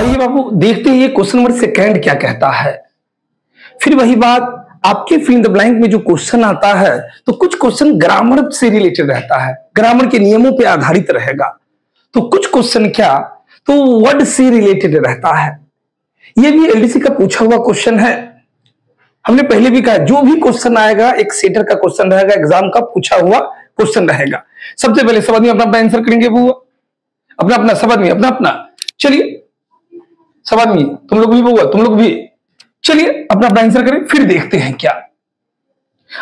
आइए बाबू देखते हैं ये क्वेश्चन नंबर सेकंड क्या कहता है। फिर वही बात, आपके फिल इन द ब्लैंक में जो क्वेश्चन आता है तो कुछ क्वेश्चन ग्रामर से रिलेटेड रहता है, ग्रामर के नियमों पे आधारित रहेगा। तो कुछ क्वेश्चन क्या तो वर्ड से रिलेटेड रहता है। ये भी एलडीसी का पूछा हुआ क्वेश्चन है। हमने पहले भी कहा जो भी क्वेश्चन आएगा एक सेटर का क्वेश्चन रहेगा, एग्जाम का पूछा हुआ क्वेश्चन रहेगा। सबसे पहले सब आदमी अपना अपना आंसर करेंगे, बुआ अपना अपना, सब आदमी अपना अपना। चलिए सब आदमी, तुम लोग भी बुआ, तुम लोग भी चलिए अपना अपना आंसर करें, फिर देखते हैं क्या।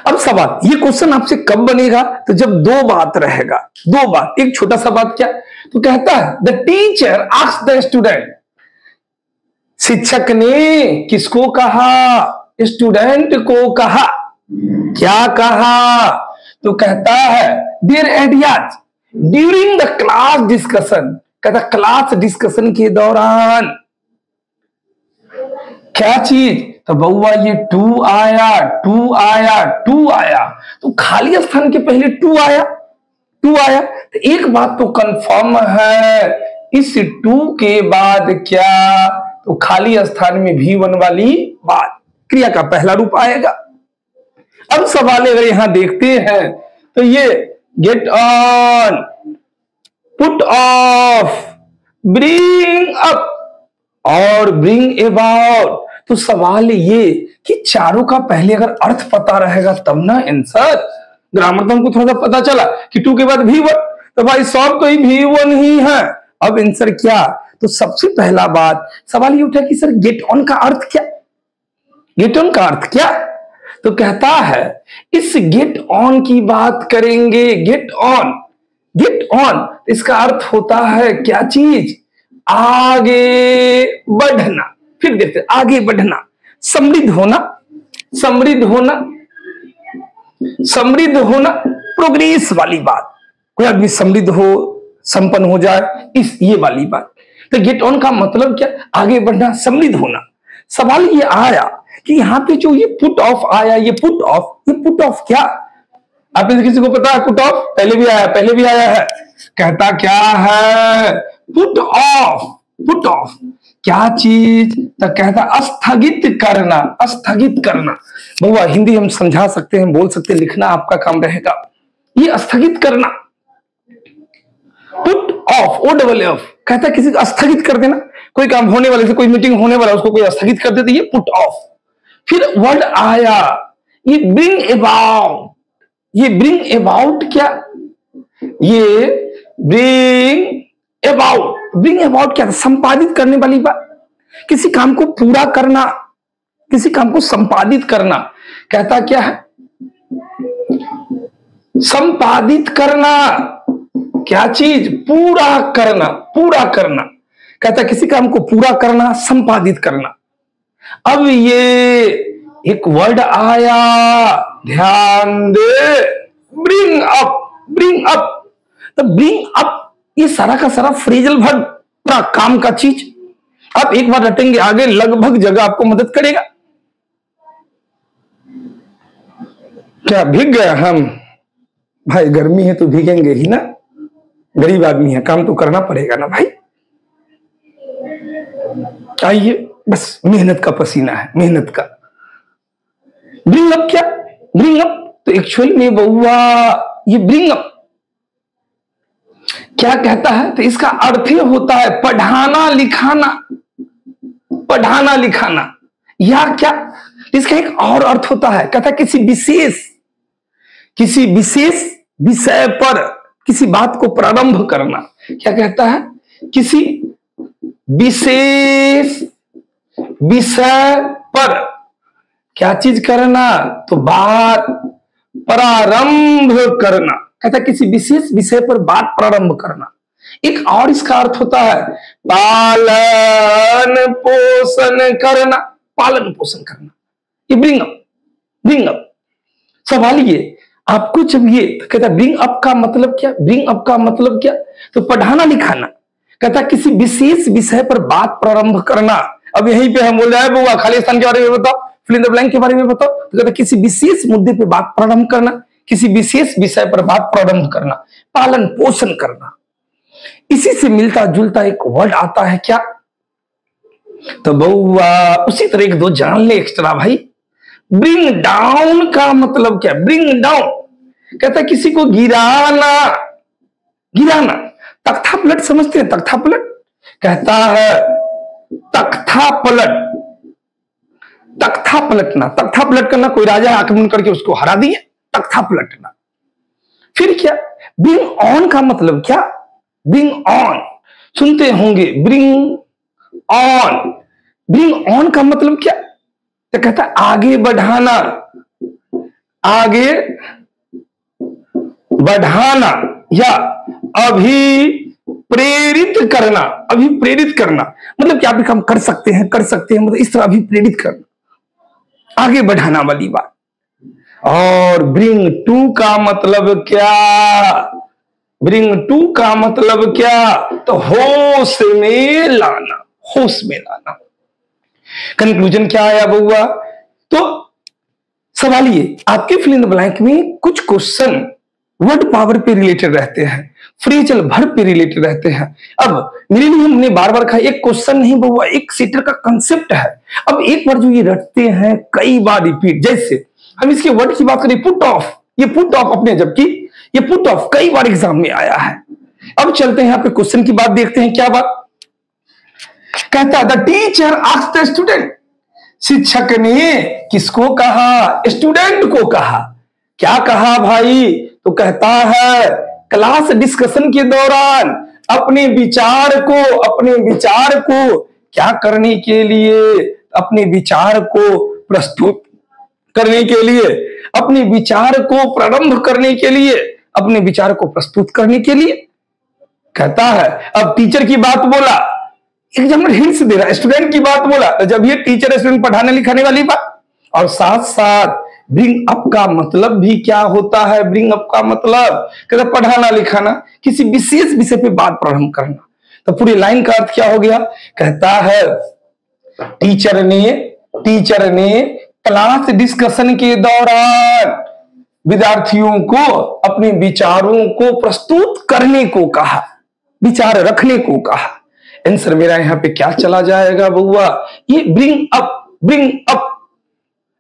अब सवाल, ये क्वेश्चन आपसे कब बनेगा तो जब दो बात रहेगा। दो बात, एक छोटा सा बात क्या तो कहता है the teacher asked the student, शिक्षक ने किसको कहा, स्टूडेंट को कहा। क्या कहा तो कहता है their ideas during the class discussion, कहता क्लास डिस्कशन के दौरान क्या चीज तो बउआ ये टू आया, टू आया, टू आया, तो खाली स्थान के पहले टू आया, टू आया। तो एक बात तो कंफर्म है, इस टू के बाद क्या तो खाली स्थान में भी वन वाली बात क्रिया का पहला रूप आएगा। अब सवाल अगर यहां देखते हैं तो ये get on, put off, bring up और ब्रिंग अबाउट। तो सवाल ये कि चारों का पहले अगर अर्थ पता रहेगा तब ना आंसर। ग्रामर तो हमको थोड़ा सा पता चला कि टू के बाद भी वन, तो भाई सब तो ही भी वन ही है। अब आंसर क्या तो सबसे पहला बात सवाल ये उठा कि सर गेट ऑन का अर्थ क्या, गेट ऑन का अर्थ क्या तो कहता है इस गेट ऑन की बात करेंगे। गेट ऑन, गेट ऑन इसका अर्थ होता है क्या चीज, आगे बढ़ना। फिर देखते आगे बढ़ना, समृद्ध होना, समृद्ध होना, समृद्ध होना, प्रोग्रेस वाली बात, कोई आदमी समृद्ध हो, संपन्न हो जाए, इस ये वाली बात। तो गेट ऑन का मतलब क्या, आगे बढ़ना, समृद्ध होना। सवाल ये आया कि यहां पे जो ये पुट ऑफ आया, ये पुट ऑफ, ये पुट ऑफ क्या, आप में किसी को पता है पुट ऑफ, पहले भी आया, पहले भी आया है। कहता क्या है पुट ऑफ, पुट ऑफ क्या चीज तो कहता स्थगित करना, स्थगित करना। बहुआ हिंदी हम समझा सकते हैं, बोल सकते हैं, लिखना आपका काम रहेगा। ये स्थगित करना, put off, O double F, कहता किसी को स्थगित कर देना, कोई काम होने वाले से, कोई मीटिंग होने वाला उसको कोई स्थगित कर देते, ये पुट ऑफ। फिर वर्ड आया ये ब्रिंग अबाउट, ये ब्रिंग अबाउट क्या, ये ब्रिंग अबाउट, ब्रिंग अबाउट क्या, संपादित करने वाली बात, किसी काम को पूरा करना, किसी काम को संपादित करना। कहता क्या है संपादित करना, क्या चीज, पूरा करना, पूरा करना। कहता किसी काम को पूरा करना, संपादित करना। अब ये एक वर्ड आया, ध्यान दे, ब्रिंग अप, ब्रिंग अप। तो ब्रिंग अप ये सारा का सारा फ्रेजल वर्ब का काम का चीज। आप एक बार रटेंगे आगे लगभग जगह आपको मदद करेगा। क्या भीग गया हम, भाई गर्मी है तो भीगेंगे ही ना, गरीब आदमी है, काम तो करना पड़ेगा ना भाई। आइए बस मेहनत का पसीना है, मेहनत का। ब्रिंग अप क्या, ब्रिंग अप तो एक्चुअली में बउआ ये ब्रिंग अप क्या कहता है तो इसका अर्थ ही होता है पढ़ाना लिखाना, पढ़ाना लिखाना। या क्या इसका एक और अर्थ होता है, कहता है किसी विशेष, किसी विशेष विषय पर किसी बात को प्रारंभ करना। क्या कहता है किसी विशेष विषय पर क्या चीज करना तो बात प्रारंभ करना। कहता है किसी विशेष विषय पर बात प्रारंभ करना। एक और इसका अर्थ होता है पालन पोषण करना, पालन पोषण करना। ये ब्रिंग अप, ब्रिंग अप। सवाल ये आपको जब ये तो कहता है ब्रिंग अप का मतलब क्या, ब्रिंग अप का मतलब क्या तो पढ़ाना लिखाना। कहता किसी विशेष विषय पर बात प्रारंभ करना। अब यहीं पे हम बोल रहे हैं बुआ खाली स्थान के बारे में बताओ, फिल इन द ब्लैंक के बारे में बताओ। तो कहता किसी विशेष मुद्दे पे बात प्रारंभ करना, किसी विशेष विषय पर बात प्रारंभ करना, पालन पोषण करना। इसी से मिलता जुलता एक वर्ड आता है क्या तो बउआ उसी तरह एक दो जान ले एक्स्ट्रा भाई। ब्रिंग डाउन का मतलब क्या? ब्रिंग डाउन कहता है किसी को गिराना, गिराना। तख्ता पलट समझते हैं? तख्ता पलट कहता है तख्ता पलट, तख्ता पलटना, तख्ता पलट करना, कोई राजा आक्रमण करके उसको हरा दिए, तख्ता पलटना। फिर क्या? ब्रिंग ऑन का मतलब क्या? ब्रिंग ऑन सुनते होंगे, ब्रिंग ऑन। ब्रिंग ऑन का मतलब क्या? तो कहता है आगे बढ़ाना, आगे बढ़ाना या अभिप्रेरित करना, अभिप्रेरित करना मतलब कि आप भी काम कर सकते हैं, कर सकते हैं, मतलब इस तरह अभिप्रेरित करना, आगे बढ़ाना वाली बात। और ब्रिंग टू का मतलब क्या? ब्रिंग टू का मतलब क्या? तो होश में लाना, होश में लाना। कंक्लूजन क्या आया बउआ? तो सवाल ये, आपके फिल इन द ब्लैंक में कुछ क्वेश्चन वर्ड पावर पे रिलेटेड रहते हैं, फ्रेजल वर्ब पे रिलेटेड रहते हैं। अब मेरे लिए हमने बार बार कहा एक क्वेश्चन नहीं बउआ, एक सेटर का कंसेप्ट है। अब एक बार जो ये रटते हैं कई बार रिपीट, जैसे हम इसके वर्ड की बात करें पुट ऑफ, ये पुट ऑफ अपने, जबकि ये पुट ऑफ कई बार एग्जाम में आया है। अब चलते हैं यहाँ पे क्वेश्चन की बात देखते हैं, क्या बात कहता है? The teacher asked the student, शिक्षक ने किसको कहा? स्टूडेंट को कहा। क्या कहा भाई? तो कहता है क्लास डिस्कशन के दौरान अपने विचार को क्या करने के लिए? अपने विचार को प्रस्तुत करने के लिए, अपने विचार को प्रारंभ करने के लिए, अपने विचार को प्रस्तुत करने के लिए कहता है। अब टीचर की बात बोला, एग्जामिनर हिंट्स दे रहा है, स्टूडेंट की बात बोला, तो जब ये टीचर स्टूडेंट पढ़ाने लिखाने वाली बात, और साथ साथ ब्रिंग अप का मतलब भी क्या होता है? ब्रिंग अप का मतलब कहता पढ़ाना लिखाना, किसी विशेष विषय पे बात प्रारंभ करना। तो पूरी लाइन का अर्थ क्या हो गया? कहता है टीचर ने क्लास डिस्कशन के दौरान विद्यार्थियों को अपने विचारों को प्रस्तुत करने को कहा, विचार रखने को कहा। आंसर मेरा यहां पे क्या चला जाएगा बउआ? ये ब्रिंग अप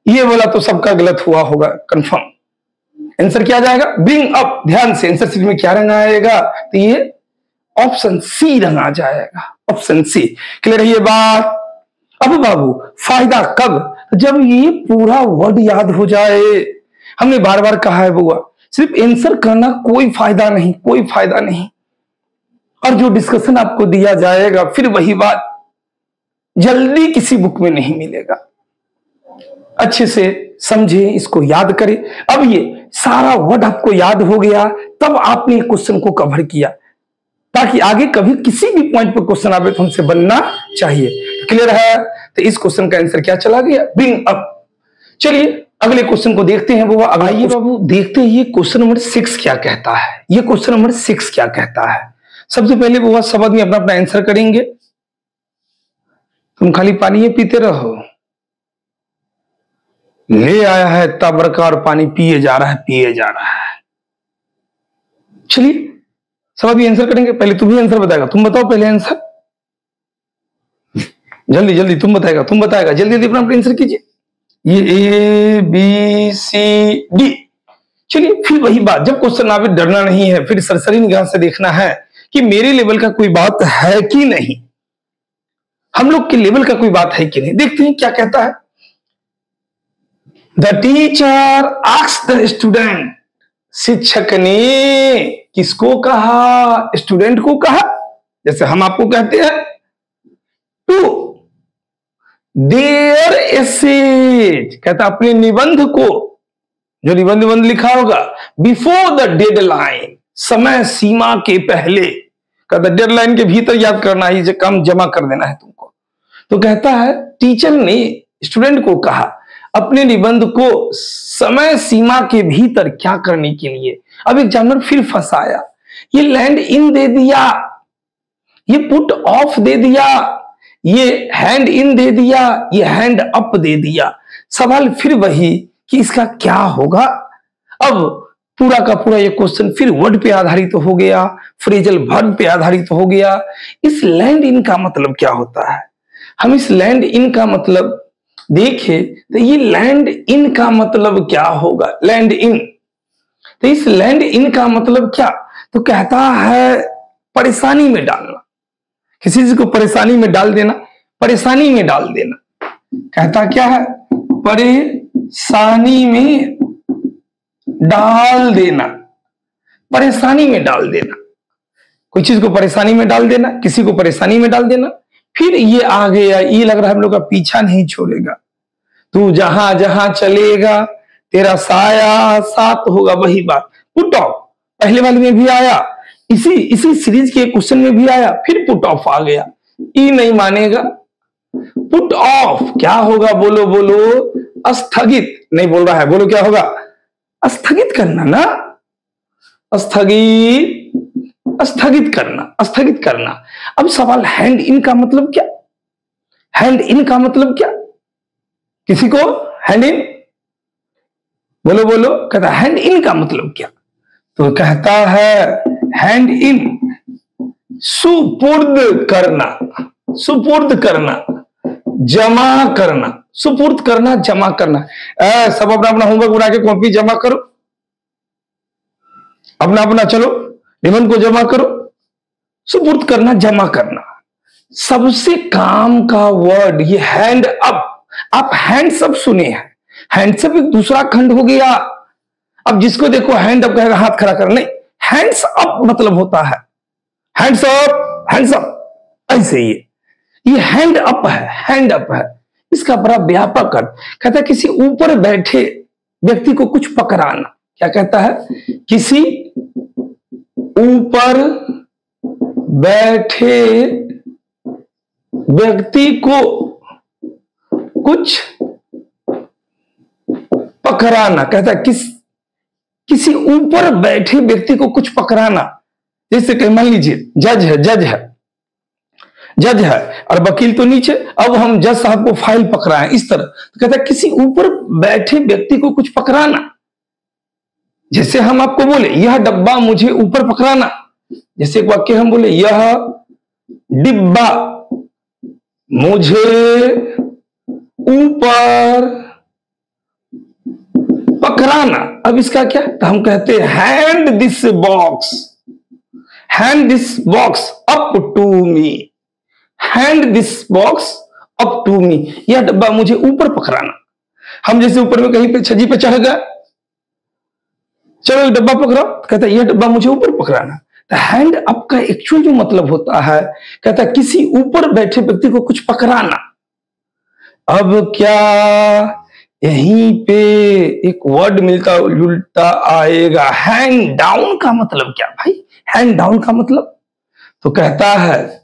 ये बोला तो सबका गलत हुआ होगा कंफर्म। आंसर क्या जाएगा? Bring up. ध्यान से आंसर शीट में क्या रंग आएगा? तो ये ऑप्शन सी रंग आ जाएगा, ऑप्शन सी। क्लियर है ये बात? अब बाबू फायदा कब? जब ये पूरा वर्ड याद हो जाए। हमने बार बार कहा है बउआ, सिर्फ आंसर करना कोई फायदा नहीं, कोई फायदा नहीं। और जो डिस्कशन आपको दिया जाएगा फिर वही बात जल्दी किसी बुक में नहीं मिलेगा। अच्छे से समझे, इसको याद करें। अब ये सारा वर्ड आपको याद हो गया, तब आपने क्वेश्चन को कवर किया, ताकि आगे कभी किसी भी पॉइंट पर क्वेश्चन आवे तो हमसे बनना चाहिए। क्लियर है? तो इस क्वेश्चन का आंसर क्या चला गया? Bring up. चलिए अगले क्वेश्चन को देखते हैं बाबू। आइए बाबू देखते हैं ये क्वेश्चन नंबर 6 क्या कहता है। ये क्वेश्चन नंबर 6 क्या कहता है? सबसे पहले बाबा सब आदमी अपना अपना आंसर करेंगे। तुम खाली पानी पीते रहो। ले आया है इतना बड़का और पानी पिए जा रहा है, पिए जा रहा है। चलिए सब अभी आंसर करेंगे। पहले तुम ही आंसर बताएगा, तुम बताओ पहले आंसर। जल्दी जल्दी तुम बताएगा, जल्दी जल्दी अपना आंसर कीजिए। ये ABCD। चलिए फिर वही बात, जब क्वेश्चन आवे डरना नहीं है, फिर सरसरी निगाह से देखना है कि मेरे लेवल का कोई बात है कि नहीं, हम लोग के लेवल का कोई बात है कि नहीं। देखते हैं क्या कहता है। The teacher asked the student, शिक्षक ने किसको कहा? स्टूडेंट को कहा। जैसे हम आपको कहते हैं टू देयर एसेज, कहता अपने निबंध को, जो निबंध लिखा होगा, बिफोर द डेडलाइन, समय सीमा के पहले। कहता डेडलाइन के भीतर याद करना है, ये काम जमा कर देना है तुमको। तो कहता है टीचर ने स्टूडेंट को कहा अपने निबंध को समय सीमा के भीतर क्या करने के लिए। अब एग्जामिनर फिर फंसाया, ये लैंड इन दे दिया, ये पुट ऑफ दे दिया, ये हैंड इन दे दिया, ये हैंड अप दे दिया। सवाल फिर वही कि इसका क्या होगा। अब पूरा का पूरा ये क्वेश्चन फिर वर्ड पे आधारित हो गया, फ्रेजल वर्ब पे आधारित हो गया। इस लैंड इन का मतलब क्या होता है? हम इस लैंड इन का मतलब देखें तो ये लैंड इन का मतलब क्या होगा? लैंड इन, तो इस लैंड इन का मतलब क्या? तो कहता है परेशानी में डालना, किसी चीज को परेशानी में डाल देना, परेशानी में डाल देना। कहता क्या है? परेशानी में डाल देना, परेशानी में डाल देना, कोई चीज को परेशानी में डाल देना, किसी को परेशानी में डाल देना। फिर ये आ गया, ये लग रहा है हम लोग का पीछा नहीं छोड़ेगा, तू जहां जहां चलेगा तेरा साया साथ होगा, वही बात। पुट ऑफ पहले वाले में भी आया, इसी सीरीज के क्वेश्चन में भी आया, फिर पुट ऑफ आ गया। ई नहीं मानेगा, पुट ऑफ क्या होगा? बोलो बोलो, स्थगित नहीं बोल रहा है, बोलो क्या होगा? स्थगित करना ना, स्थगित करना, स्थगित करना। अब सवाल हैंड इन का मतलब क्या? हैंड इन का मतलब क्या? किसी को हैंड इन, बोलो बोलो, कहता हैंड इन का मतलब क्या? तो कहता है हैंड इन सुपुर्द करना, सुपुर्द करना, जमा करना, सुपुर्द करना, जमा करना। सब अपना अपना होमवर्क बना के कॉपी जमा करो, अपना अपना चलो निबंध को जमा करो। सुपुर्द करना, जमा करना, सबसे काम का वर्ड ये हैंड अप। आप हैंड्स अप सुने हैं, हैंड्स अप एक दूसरा खंड हो गया। अब जिसको देखो हैंड अप कहेगा हाथ खड़ा कर, नहीं, हैंड्स अप मतलब होता है हैंड्स अप, हैंड्स अप, ऐसे ये हैंड अप है, हैंड अप है। इसका बड़ा व्यापक अर्थ, कहता है किसी ऊपर बैठे व्यक्ति को कुछ पकड़ाना। क्या कहता है? किसी ऊपर बैठे व्यक्ति को कुछ पकड़ाना। कहता है किसी ऊपर बैठे व्यक्ति को कुछ पकड़ाना। जैसे कि मान लीजिए जज है, जज है और वकील तो नीचे, अब हम जज साहब को फाइल पकड़ाएं इस तरह। तो कहता है किसी ऊपर बैठे व्यक्ति को कुछ पकड़ाना। जैसे हम आपको बोले यह डब्बा मुझे ऊपर पकड़ाना, जैसे एक वाक्य हम बोले यह डिब्बा मुझे ऊपर पकड़ाना। अब इसका क्या? तो हम कहते हैं hand this box, hand this box up to me, hand this box up to me, यह डब्बा मुझे ऊपर पकड़ाना। हम जैसे ऊपर में कहीं पे छज्जी पे चढ़ गए, चलो डब्बा पकड़ो, कहता है यह डब्बा मुझे ऊपर पकड़ाना। तो हैंड अप का एक्चुअल जो मतलब होता है, कहता है किसी ऊपर बैठे व्यक्ति को कुछ पकड़ाना। अब क्या यहीं पे एक वर्ड मिलता जुलता आएगा, हैंड डाउन का मतलब क्या भाई? हैंड डाउन का मतलब तो कहता है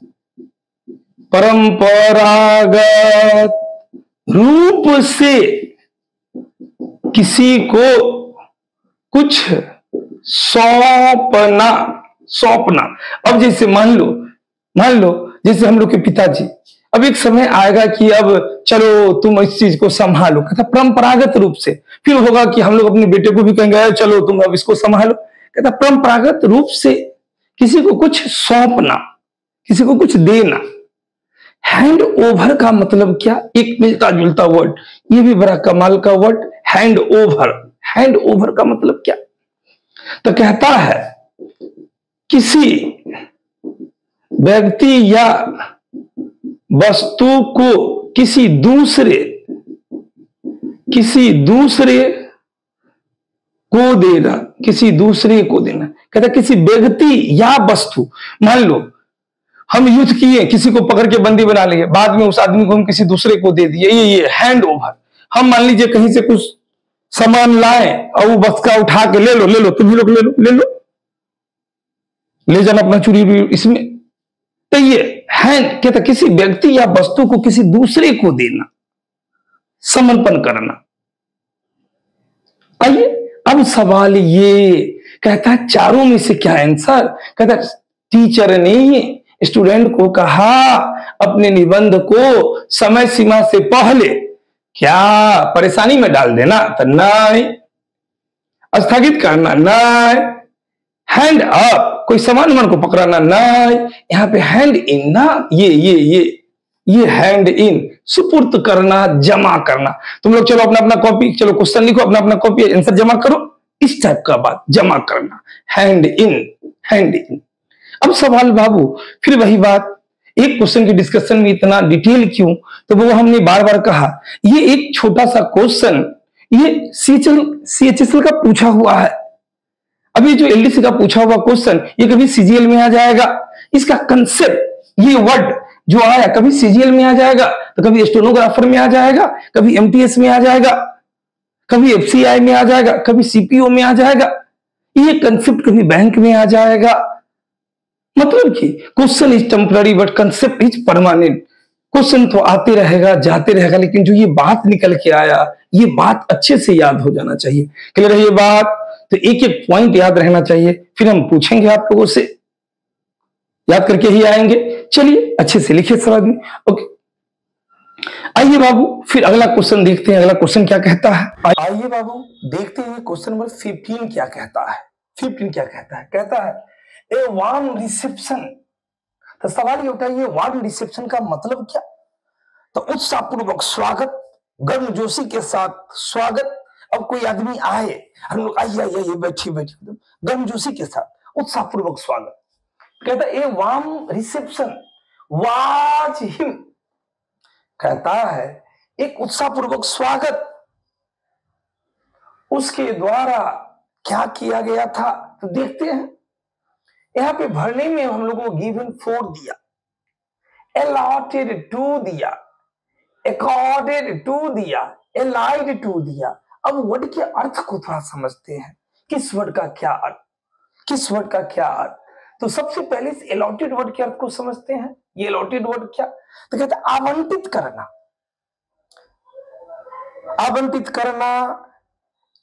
परंपरागत रूप से किसी को कुछ सौंपना, सौंपना। अब जैसे मान लो जैसे हम लोग के पिताजी, अब एक समय आएगा कि अब चलो तुम इस चीज को संभालो, कहता परंपरागत रूप से। फिर होगा कि हम लोग अपने बेटे को भी कहेंगे चलो तुम अब इसको संभालो, कहता परंपरागत रूप से किसी को कुछ सौंपना, किसी को कुछ देना। हैंड ओवर का मतलब क्या? एक मिलता जुलता वर्ड, ये भी बड़ा कमाल का word, hand over. Hand over का मतलब क्या? तो कहता है किसी व्यक्ति या वस्तु को किसी दूसरे को देना, किसी दूसरे को देना। कहता किसी व्यक्ति या वस्तु, मान लो हम युद्ध किए, किसी को पकड़ के बंदी बना लिए, बाद में उस आदमी को हम किसी दूसरे को दे दिए, ये हैंड ओवर। हम मान लीजिए कहीं से कुछ सामान लाए और वो बस्ता उठा के ले लो तुम लोग ले जाना अपना चोरी, इसमें तो ये हैंड, कहता किसी व्यक्ति या वस्तु को किसी दूसरे को देना, समर्पण करना। आइए अब सवाल ये, कहता है चारों में से क्या आंसर? कहता टीचर ने स्टूडेंट को कहा अपने निबंध को समय सीमा से पहले क्या परेशानी में डाल देना, तो नहीं, स्थगित करना नहीं, हैंड अप कोई सामान मन को पकड़ाना नहीं, यहाँ पे हैंड इन ना, ये हैंड इन, सुपुर्द करना, जमा करना। तुम लोग चलो अपना अपना कॉपी, चलो क्वेश्चन लिखो, अपना अपना कॉपी आंसर जमा करो, इस टाइप का बात जमा करना, हैंड इन, हैंड इन। अब सवाल बाबू फिर वही बात, एक क्वेश्चन की डिस्कशन में इतना डिटेल क्यों? तो वो हमने बार बार कहा, ये एक छोटा सा क्वेश्चन ये CHSL का पूछा हुआ है। अभी जो LDC का पूछा हुआ क्वेश्चन ये कभी CGL में आ जाएगा, इसका कंसेप्ट ये वर्ड जो आया कभी CGL में आ जाएगा, तो कभी स्टेनोग्राफर में आ जाएगा, कभी MTS में आ जाएगा, कभी FCI में आ जाएगा, कभी CPO में आ जाएगा, ये कंसेप्ट कभी बैंक में आ जाएगा। मतलब कि question is temporary but concept is permanent. Question तो आते रहेगा जाते रहेगा, लेकिन जो ये बात निकल के आया ये बात अच्छे से याद हो जाना चाहिए। क्लियर है ये बात? तो एक एक पॉइंट याद रहना चाहिए, फिर हम पूछेंगे आप लोगों से, याद करके ही आएंगे। चलिए अच्छे से लिखिए सब आदमी। ओके, आइए बाबू फिर अगला क्वेश्चन देखते हैं। अगला क्वेश्चन क्या कहता है, आइए बाबू देखते हैं क्वेश्चन नंबर 15 क्या कहता है। 15 क्या कहता है? कहता है ए वार्म रिसेप्शन। तो सवाल ये उठा, ये वार्म रिसेप्शन का मतलब क्या? तो उत्साहपूर्वक स्वागत, गर्मजोशी के साथ स्वागत। अब कोई आदमी आए, हम लोग आइए आइए बैठिए बैठिए, गर्मजोशी के साथ उत्साहपूर्वक स्वागत। कहता है a warm reception was him, कहता है एक उत्साहपूर्वक स्वागत उसके द्वारा क्या किया गया था। तो देखते हैं यहां पे भरने में हम लोगों को गिवन फॉर दिया, अलॉटेड टू दिया, अकॉर्डेड टू दिया, एलाइड टू दिया। अब वर्ड के अर्थ को थोड़ा समझते हैं, किस वर्ड का क्या अर्थ, किस वर्ड का क्या अर्थ। तो सबसे पहले इस अलॉटेड वर्ड के अर्थ को समझते हैं। ये अलॉटेड वर्ड क्या? तो कहते हैं आवंटित करना, आवंटित करना,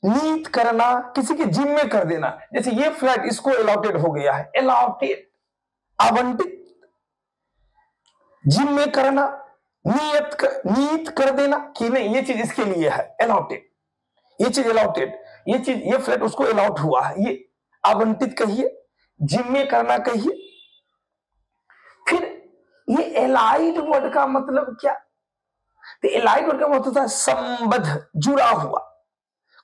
नीत करना, किसी के जिम्मे कर देना। जैसे ये फ्लैट इसको अलॉटेड हो गया है, अलॉटेड, आवंटित, जिम्मे करना, नीत कर देना कि नहीं ये चीज इसके लिए है, अलॉटेड, ये चीज अलॉटेड, ये चीज ये फ्लैट उसको अलॉट हुआ है, ये आवंटित कहिए, जिम्मे करना कहिए। फिर ये एलाइड वर्ड का मतलब क्या? तो एलाइड वर्ड का मतलब होता है संबद्ध, जुड़ा हुआ,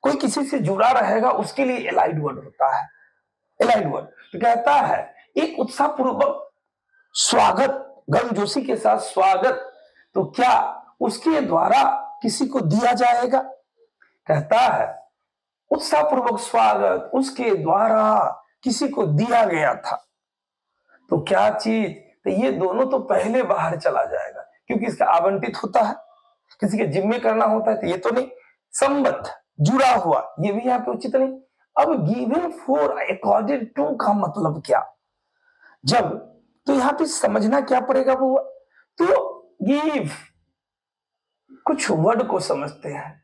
कोई किसी से जुड़ा रहेगा उसके लिए एलाइड वर्ड होता है, एलाइड वर्ड। तो कहता है एक उत्साहपूर्वक स्वागत, गर्मजोशी के साथ स्वागत, तो क्या उसके द्वारा किसी को दिया जाएगा? कहता है उत्साहपूर्वक स्वागत उसके द्वारा किसी को दिया गया था। तो क्या चीज? तो ये दोनों तो पहले बाहर चला जाएगा, क्योंकि इसका आवंटित होता है, किसी के जिम्मे करना होता है, तो ये तो नहीं। संबद्ध, जुड़ा हुआ, ये भी यहाँ पे उचित नहीं। अब गिवन फॉर, अकॉर्डिंग टू का मतलब क्या? जब तो यहाँ पे समझना क्या पड़ेगा वो, तो गिव, कुछ वर्ड को समझते हैं।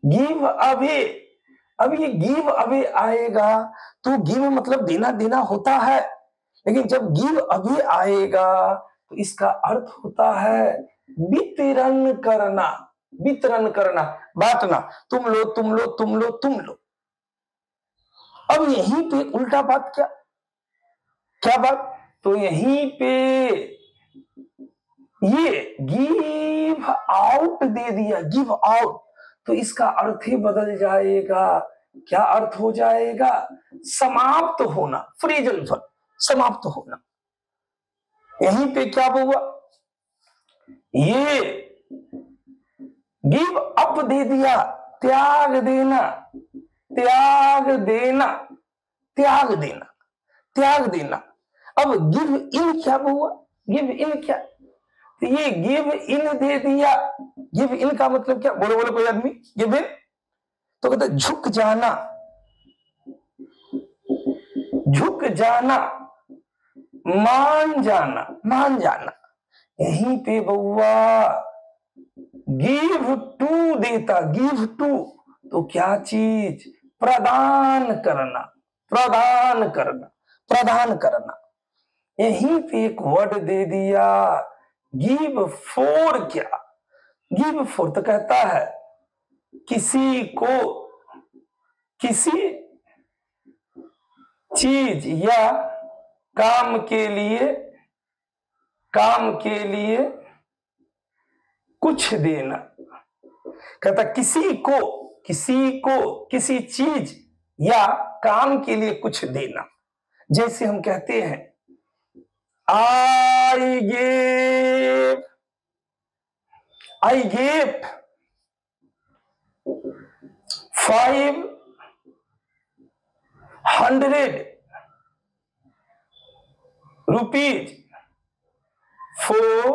गिव अवे, अब ये गिव अवे आएगा तो गिव मतलब देना देना होता है, लेकिन जब गिव अवे आएगा तो इसका अर्थ होता है वितरण करना, वितरण करना, बांटना, तुम लो तुम लो तुम लो तुम लो। अब यहीं पे उल्टा बात क्या, क्या बात? तो यहीं पे ये गिव आउट दे दिया, गिव आउट, तो इसका अर्थ ही बदल जाएगा। क्या अर्थ हो जाएगा? समाप्त होना, फ्रेजल वर्ब, समाप्त होना। यहीं पे क्या हुआ? ये गिव अप दे दिया, त्याग देना, त्याग देना, त्याग देना, त्याग देना। अब गिव इन क्या हुआ? गिव इन क्या? तो ये गिव इन दे दिया, गिव इन का मतलब क्या? बोलो बोलो कोई आदमी, गिव इन तो कहते झुक जाना, झुक जाना, मान जाना, मान जाना। यहीं पे बउआ गिव टू देता, गिव टू, तो क्या चीज? प्रदान करना, प्रदान करना, प्रदान करना। यहीं पे एक वर्ड दे दिया गिव फॉर, क्या? गिव फॉर तो कहता है किसी को, किसी चीज या काम के लिए, काम के लिए कुछ देना। कहता किसी को किसी चीज या काम के लिए कुछ देना। जैसे हम कहते हैं I gave 500 rupees for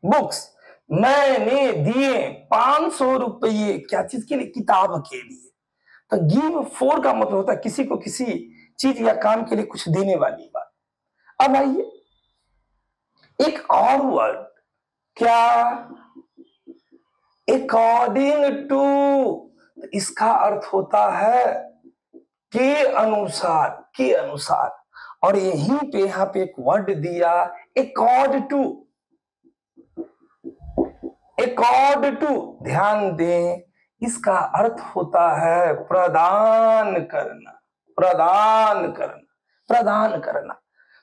books. मैंने दिए 500 रुपये क्या चीज के लिए? किताब के लिए। तो गिव फॉर का मतलब होता है किसी को किसी चीज या काम के लिए कुछ देने वाली बात। अब आइए एक और वर्ड, क्या? According to. इसका अर्थ होता है के अनुसार। और यहीं पे यहां पे एक वर्ड दिया अकॉर्ड टू। ध्यान दें, इसका अर्थ होता है प्रदान करना।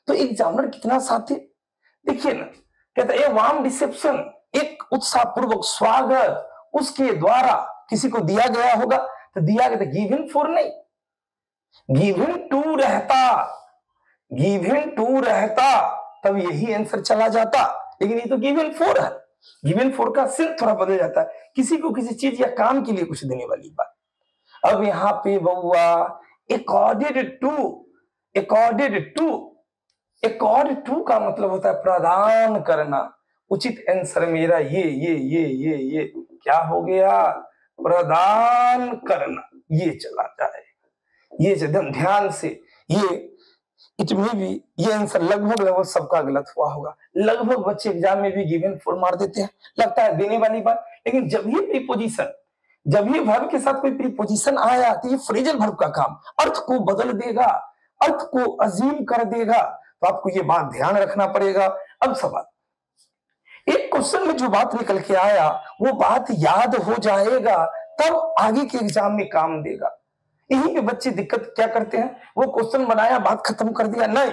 तो एग्जामिनर कितना साथी, देखिए ना, कहता है वार्म रिसेप्शन, एक उत्साहपूर्वक स्वागत उसके द्वारा किसी को दिया गया होगा। तो दिया गया था गिवन फॉर नहीं, गिवन टू रहता तब यही आंसर चला जाता, लेकिन ये तो गिवन फॉर है। गिवन फॉर का सिर्फ थोड़ा बदल जाता है, किसी को किसी चीज या काम के लिए कुछ देने वाली बात। अब यहाँ पे बउआ अकॉर्ड टू का मतलब होता है प्रदान करना। उचित आंसर मेरा ये क्या हो गया? प्रदान करना। ये चला जाएगा, ये ध्यान से। ये इट में भी ये आंसर लगभग सबका गलत हुआ होगा। लगभग बच्चे एग्जाम में भी गिवन फॉर मार देते हैं, लगता है देने वाली बात। लेकिन जब ये प्रीपोजिशन, जब ये वर्ब के साथ कोई प्रीपोजिशन आया तो ये फ्रेजल वर्ब का काम अर्थ को बदल देगा, अर्थ को अजीम कर देगा। तो आपको ये बात ध्यान रखना पड़ेगा। अब सवाल, एक क्वेश्चन में जो बात निकल के आया वो बात याद हो जाएगा, तब आगे के एग्जाम में काम देगा। यहीं पे बच्चे दिक्कत क्या करते हैं, वो क्वेश्चन बनाया बात खत्म कर दिया। नहीं,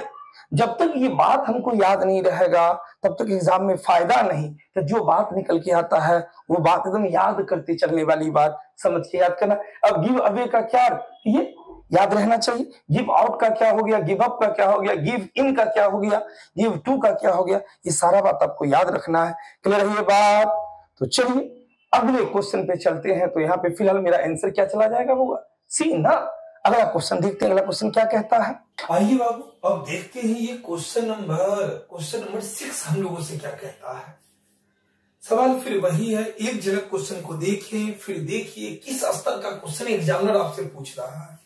जब तक ये बात हमको याद नहीं रहेगा तब तक एग्जाम में फायदा नहीं। तो जो बात निकल के आता है वो बात एकदम याद करते चलने वाली बात समझ के याद करना। अब गिव अवे का क्या, ये याद रहना चाहिए। गिव आउट का क्या हो गया, गिव अप का क्या हो गया, गिव इन का क्या हो गया, गिव टू का क्या हो गया, ये सारा बात आपको याद रखना है। क्लियर है ये बात? तो चलिए अगले क्वेश्चन पे चलते हैं। तो यहाँ पे फिलहाल मेरा आंसर क्या चला जाएगा बउआ? सी ना। अगला क्वेश्चन देखते हैं, अगला क्वेश्चन क्या कहता है। आइए बाबू अब देखते हैं ये क्वेश्चन नंबर 6 हम लोगों से क्या कहता है। सवाल फिर वही है, एक झलक क्वेश्चन को देखें, फिर देखिए किस स्तर का क्वेश्चन एग्जामिनर आपसे पूछ रहा है।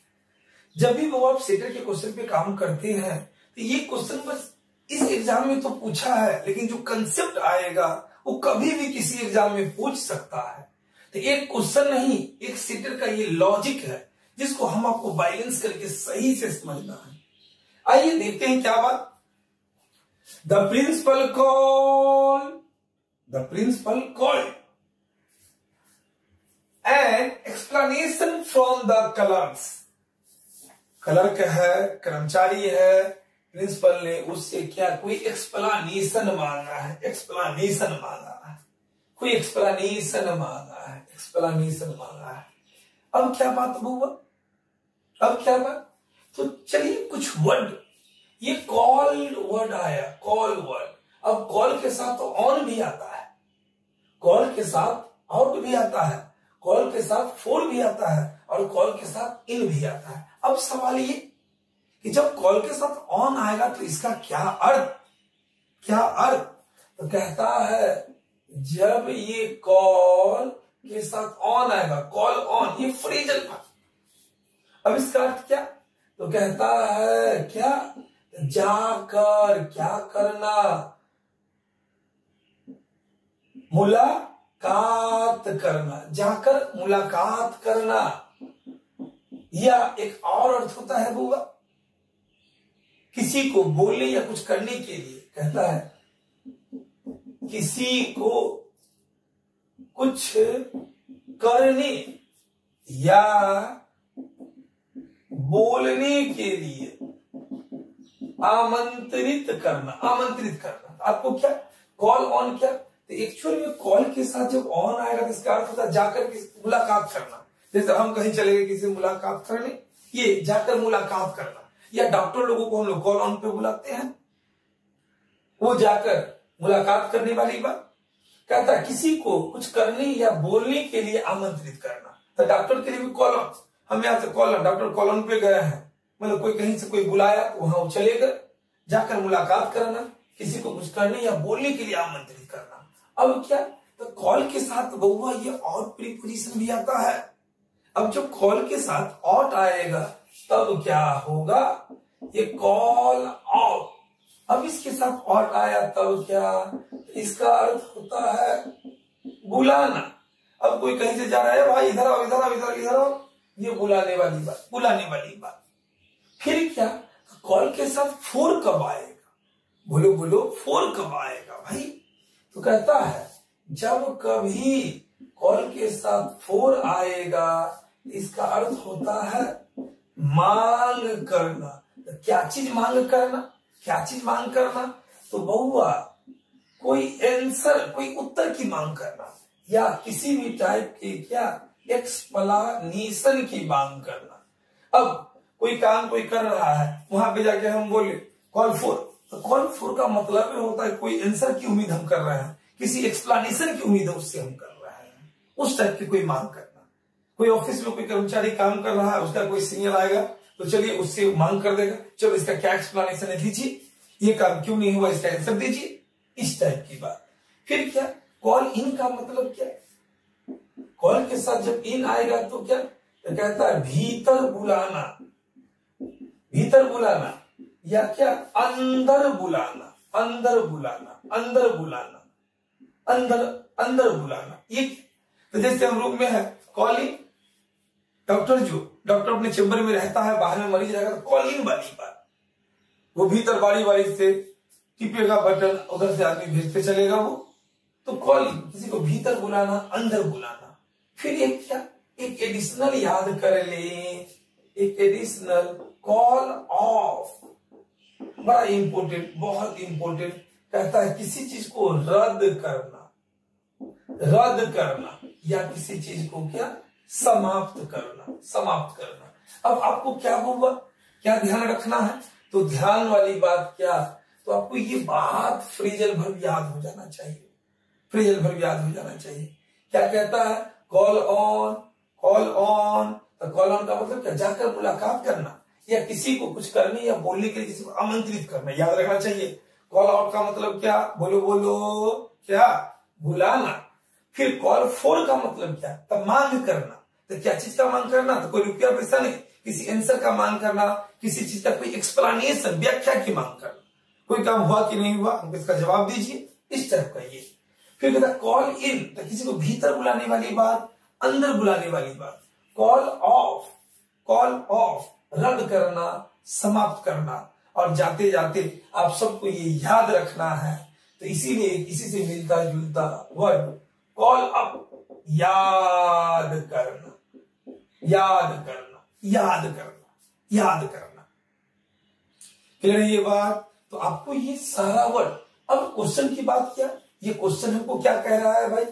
जब भी वो आप सेटर के क्वेश्चन पे काम करते हैं तो ये क्वेश्चन बस इस एग्जाम में तो पूछा है, लेकिन जो कंसेप्ट आएगा वो कभी भी किसी एग्जाम में पूछ सकता है। तो एक क्वेश्चन नहीं, एक सेटर का ये लॉजिक है जिसको हम आपको बैलेंस करके सही से समझना है। आइए देखते हैं क्या बात। The principal called an explanation from the clerks. Clerk है, कर्मचारी है, प्रिंसिपल ने उससे क्या कोई एक्सप्लेनेशन मांगा है, कोई एक्सप्लेनेशन मांगा है। अब क्या बात हुआ, अब क्या बात? तो चलिए कुछ वर्ड, ये कॉल वर्ड आया, कॉल वर्ड। अब कॉल के साथ तो ऑन भी आता है, कॉल के साथ आउट भी आता है, कॉल के साथ फोर भी आता है और कॉल के साथ इन भी आता है। अब सवाल ये कि जब कॉल के साथ ऑन आएगा तो इसका क्या अर्थ? तो कहता है जब ये कॉल के साथ ऑन आएगा, कॉल ऑन, ये फ्रेजल वर्ब। अब इसका अर्थ क्या? तो कहता है क्या? जाकर क्या करना, मुलाकात करना, जाकर मुलाकात करना। या एक और अर्थ होता है बुआ, किसी को बोलने या कुछ करने के लिए। कहता है किसी को कुछ करने या बोलने के लिए आमंत्रित करना। आपको क्या कॉल ऑन क्या? तो एक्चुअल में कॉल के साथ जब ऑन आएगा तो इसका अर्थ होता है जाकर के मुलाकात करना। जैसे हम कहीं चले गए किसी से मुलाकात करने, ये जाकर मुलाकात करना। या डॉक्टर लोगों को हम लोग कॉल ऑन पे बुलाते हैं, वो जाकर मुलाकात करने वाली बात। कहता है किसी को कुछ करने या बोलने के लिए आमंत्रित करना, तो डॉक्टर के लिए भी कॉल ऑन। हम यहाँ से call on, doctor call on पे गए हैं, मतलब कोई कहीं से कोई बुलाया तो वहां चले गए, जाकर मुलाकात करना, किसी को कुछ करने या बोलने के लिए आमंत्रित करना। अब क्या, तो कॉल के साथ बउआ ये और प्रीपोजिशन भी आता है। अब जब कॉल के साथ ऑट आएगा तब क्या होगा, ये कॉल ऑट। अब इसके साथ ऑट आया तब क्या, इसका अर्थ होता है बुलाना। अब कोई कहीं से जा रहा है, भाई इधर आओ इधर आओ इधर इधर आओ, ये बुलाने वाली बात, बुलाने वाली बात। फिर क्या, कॉल के साथ फोर कब आएगा, बोलो बोलो फोर कब आएगा भाई। तो कहता है जब कभी कॉल के साथ फोर आएगा इसका अर्थ होता है मांग करना। तो क्या चीज मांग करना, क्या चीज मांग करना, तो बउआ कोई आंसर, कोई उत्तर की मांग करना, या किसी भी टाइप के क्या एक्सप्लेनेशन की मांग करना। अब कोई काम कोई कर रहा है, वहां पे जाके हम बोले कॉल फोर, तो कॉल फोर का मतलब होता है कोई आंसर की उम्मीद हम कर रहे हैं, किसी एक्सप्लेनेशन की उम्मीद उससे हम कर रहे हैं, उस टाइप की कोई मांग करना। कोई ऑफिस में कोई कर्मचारी काम कर रहा है, उसका कोई सीनियर आएगा तो चलिए उससे मांग कर देगा, चलो इसका क्या एक्सप्लेनेशन है दीजिए, ये काम क्यों नहीं हुआ इसका आंसर दीजिए, इस टाइप की बात। फिर क्या, कॉल इन का मतलब क्या, कॉल के साथ जब इन आएगा तो क्या, तो कहता है भीतर बुलाना, भीतर बुलाना, या क्या अंदर बुलाना, अंदर बुलाना, अंदर बुलाना, अंदर अंदर बुलाना। ये तो जैसे हम रूम में है, कॉलिंग, डॉक्टर जो डॉक्टर अपने चेंबर में रहता है, बाहर में मरीज रहेगा तो कॉल इन वाली बात, वो भीतर बारी बारी से टिपेगा बटन, उधर से आदमी भेजते चलेगा वो, तो कॉलिंग, किसी को भीतर बुलाना, अंदर बुलाना। फिर एक क्या, एक एडिशनल याद कर ले, एक एडिशनल कॉल ऑफ, बड़ा इंपोर्टेंट, बहुत इंपोर्टेंट। कहता है किसी चीज को रद्द करना, रद्द करना, या किसी चीज को क्या समाप्त करना, समाप्त करना। अब आपको क्या होगा, क्या ध्यान रखना है, तो ध्यान वाली बात क्या, तो आपको ये बात फ्रेजल वर्ब याद हो जाना चाहिए, फ्रेजल वर्ब याद हो जाना चाहिए। क्या कहता है, कॉल ऑन, कॉल ऑन, तो कॉल ऑन का मतलब क्या, जाकर मुलाकात करना, या किसी को कुछ करने या बोलने के लिए किसी को आमंत्रित करना, याद रखना चाहिए। कॉल आउट का मतलब क्या, बोलो बोलो क्या, बुलाना। फिर कॉल फॉर का मतलब क्या, तब मांग करना, तो क्या चीज का मांग करना, तो कोई रुपया पैसा नहीं, किसी आंसर का मांग करना, किसी चीज का कोई एक्सप्लेनेशन, व्याख्या की मांग करना, कोई काम हुआ कि नहीं हुआ हमको इसका जवाब दीजिए, इस टाइप का ये। फिर कहता कॉल इन, तो किसी को भीतर बुलाने वाली बात, अंदर बुलाने वाली बात। कॉल ऑफ, कॉल ऑफ रद्द करना, समाप्त करना। और जाते जाते आप सबको ये याद रखना है, तो इसीलिए इसी से मिलता जुलता वर्ड कॉल अप, याद करना, याद करना, याद करना, याद करना। क्लियर है ये बात, तो आपको ये सारा वर्ड। अब क्वेश्चन की बात क्या, ये क्वेश्चन हमको क्या कह रहा है भाई,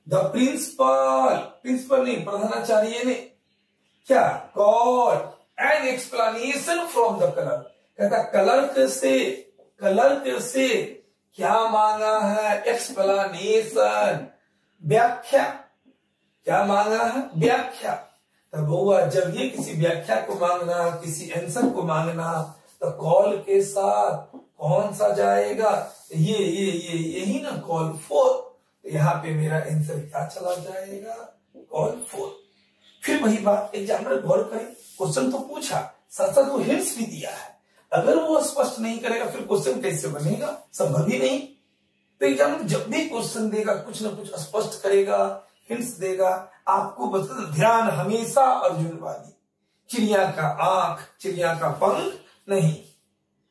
द प्रिंसिपल, प्रिंसिपल नहीं प्रधानाचार्य ने क्या call N explanation from the clerk, कहता क्लर्क से, क्लर्क से क्या मांगा है, एक्सप्लेनेशन, व्याख्या, क्या मांगा है, व्याख्या। तब हुआ जब ये किसी व्याख्या को मांगना, किसी आंसर को मांगना, तो कॉल के साथ कौन सा जाएगा, ये यही ना कॉल फॉर, तो यहाँ पे मेरा आंसर क्या चला जाएगा, कॉल फॉर। फिर वही बात, एग्जामिनर गौर करे, क्वेश्चन तो पूछा, साथ साथ वो हिंट्स भी दिया है, अगर वो स्पष्ट नहीं करेगा फिर क्वेश्चन कैसे बनेगा, संभव ही नहीं। तो एग्जामिनर जब भी क्वेश्चन देगा कुछ ना कुछ स्पष्ट करेगा, हिंट्स देगा, आपको बता ध्यान हमेशा अर्जुन वाली, चिड़िया का आंख चिड़िया का पंख नहीं,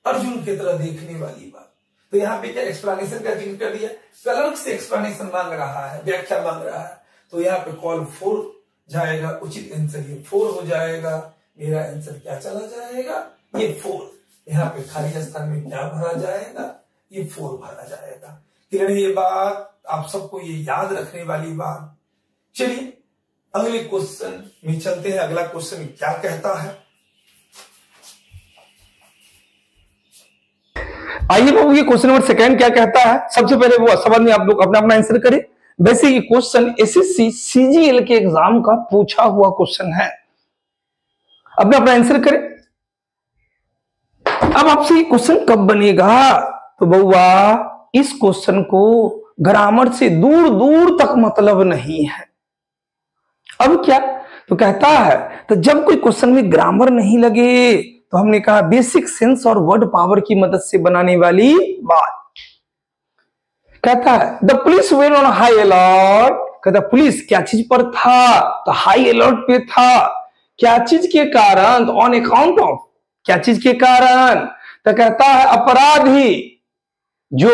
अर्जुन की तरह देखने वाली बात। तो यहाँ पे क्या एक्सप्लेनेशन का जिक्र कर दिया, क्लर्क से एक्सप्लेनेशन मांग रहा है, व्याख्या मांग रहा है, तो यहाँ पे कॉल फॉर जाएगा, उचित आंसर ये फोर हो जाएगा, मेरा आंसर क्या चला जाएगा, ये फोर। यहाँ पे खाली स्थान में क्या भरा जाएगा, ये फोर भरा जाएगा। दृढ़ ये बात, आप सबको ये याद रखने वाली बात। चलिए अगले क्वेश्चन में चलते हैं। अगला क्वेश्चन क्या कहता है, आइए बाबू, ये क्वेश्चन नंबर सेकंड क्या कहता है। सबसे पहले वो सवाल में आप लोग अपना अपना आंसर करें। वैसे ये क्वेश्चन एसएससी सीजीएल के एग्जाम का पूछा हुआ क्वेश्चन है। अपना अपना आंसर करें। अब आपसे ये क्वेश्चन कब बनेगा, तो बउआ इस क्वेश्चन को ग्रामर से दूर दूर तक मतलब नहीं है। अब क्या, तो कहता है तो जब कोई क्वेश्चन में ग्रामर नहीं लगे तो हमने कहा बेसिक सेंस और वर्ड पावर की मदद से बनाने वाली बात। कहता है the police were on high alert. कहता पुलिस क्या चीज पर था, तो हाई अलर्ट पे था। क्या चीज के कारण, तो ऑन अकाउंट ऑफ क्या चीज के कारण, तो कहता है अपराधी जो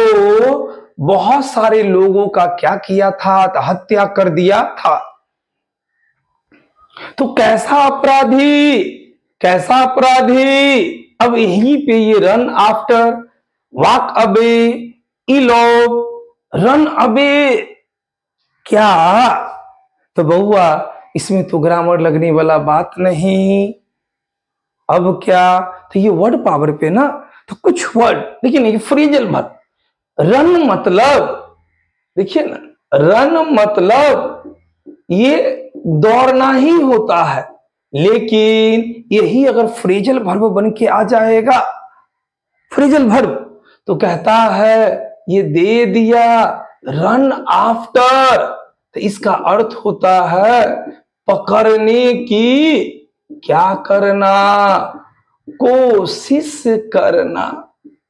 बहुत सारे लोगों का क्या किया था, तो हत्या कर दिया था। तो कैसा अपराधी, कैसा अपराधी। अब यहीं पे ये run after, walk away, elope, run away, क्या, तो बउआ इसमें तो ग्रामर लगने वाला बात नहीं। अब क्या, तो ये वर्ड पावर पे ना, तो कुछ वर्ड देखिए ये फ्रेजल वर्ब। रन मतलब देखिए ना, रन मतलब ये दौड़ना ही होता है, लेकिन यही अगर फ्रेजल वर्ब बन के आ जाएगा, फ्रेजल वर्ब, तो कहता है ये दे दिया रन आफ्टर, तो इसका अर्थ होता है पकड़ने की क्या करना, कोशिश करना,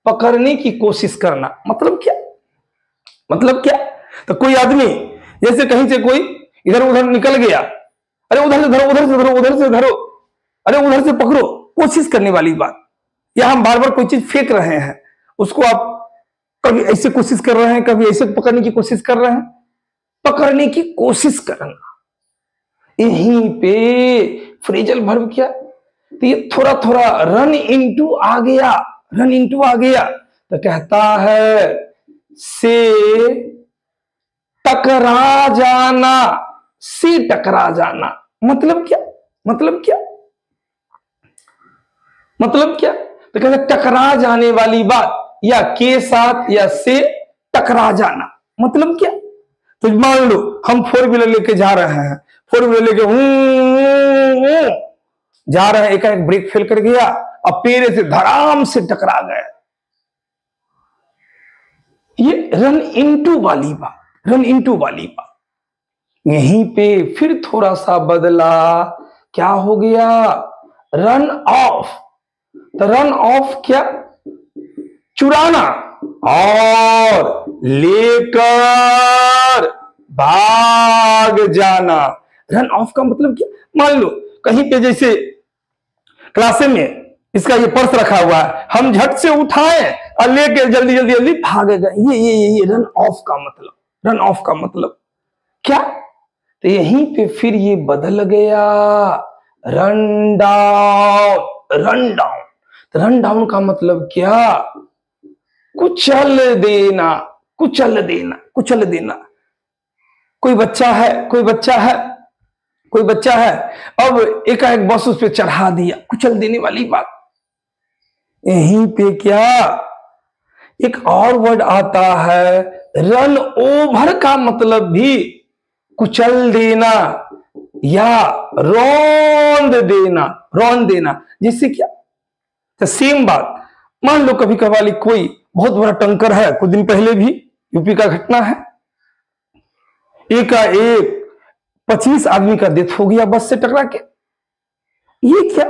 पकड़ने की कोशिश करना। मतलब क्या, मतलब क्या, तो कोई आदमी जैसे कहीं से कोई इधर उधर निकल गया, अरे उधर से धरो, उधर से धरो, उधर से धरो, अरे उधर से पकड़ो, कोशिश करने वाली बात। या हम बार बार कोई चीज फेंक रहे हैं, उसको आप कभी ऐसे कोशिश कर रहे हैं, कभी ऐसे पकड़ने की कोशिश कर रहे हैं, पकड़ने की कोशिश करना। यहीं पे फ्रेजल वर्ब क्या, तो ये थोड़ा थोड़ा रन इनटू आ गया, रन इनटू आ गया, तो कहता है से टकरा जाना, से टकरा जाना। मतलब क्या, मतलब क्या, मतलब क्या, तो कहते टकरा जाने वाली बात, या के साथ या से टकरा जाना। मतलब क्या, तो मान लो हम फोर व्हीलर लेके जा रहे हैं, फोर व्हीलर लेके जा रहे हैं, एक ब्रेक फेल कर गया, अब पेड़ से धड़ाम से टकरा गए। ये रन इनटू वाली बात, रन इनटू वाली बात। यहीं पे फिर थोड़ा सा बदला, क्या हो गया, रन ऑफ। तो रन ऑफ क्या, चुराना और लेकर भाग जाना। रन ऑफ का मतलब क्या, मान लो कहीं पे जैसे क्लास में इसका ये पर्स रखा हुआ है, हम झट से उठाए और लेके जल्दी जल्दी जल्दी भाग गए, ये रन ऑफ का मतलब, रन ऑफ का मतलब क्या, तो यहीं पे फिर ये बदल गया, रन डाउन, रन डाउन। तो रन डाउन का मतलब क्या, कुचल देना, कुचल देना, कुचल देना। कोई बच्चा है, कोई बच्चा है, कोई बच्चा है, अब एकाएक बस उस पे चढ़ा दिया, कुचल देने वाली बात। यहीं पे क्या, एक और वर्ड आता है रन ओवर का मतलब भी कुचल देना या रौंद देना, रौंद देना। जिससे क्या, तो सेम बात, मान लो कभी कभाली कोई बहुत बड़ा टंकर है, कुछ दिन पहले भी यूपी का घटना है, एकाएक 25 आदमी का डेथ हो गया बस से टकरा के। ये क्या,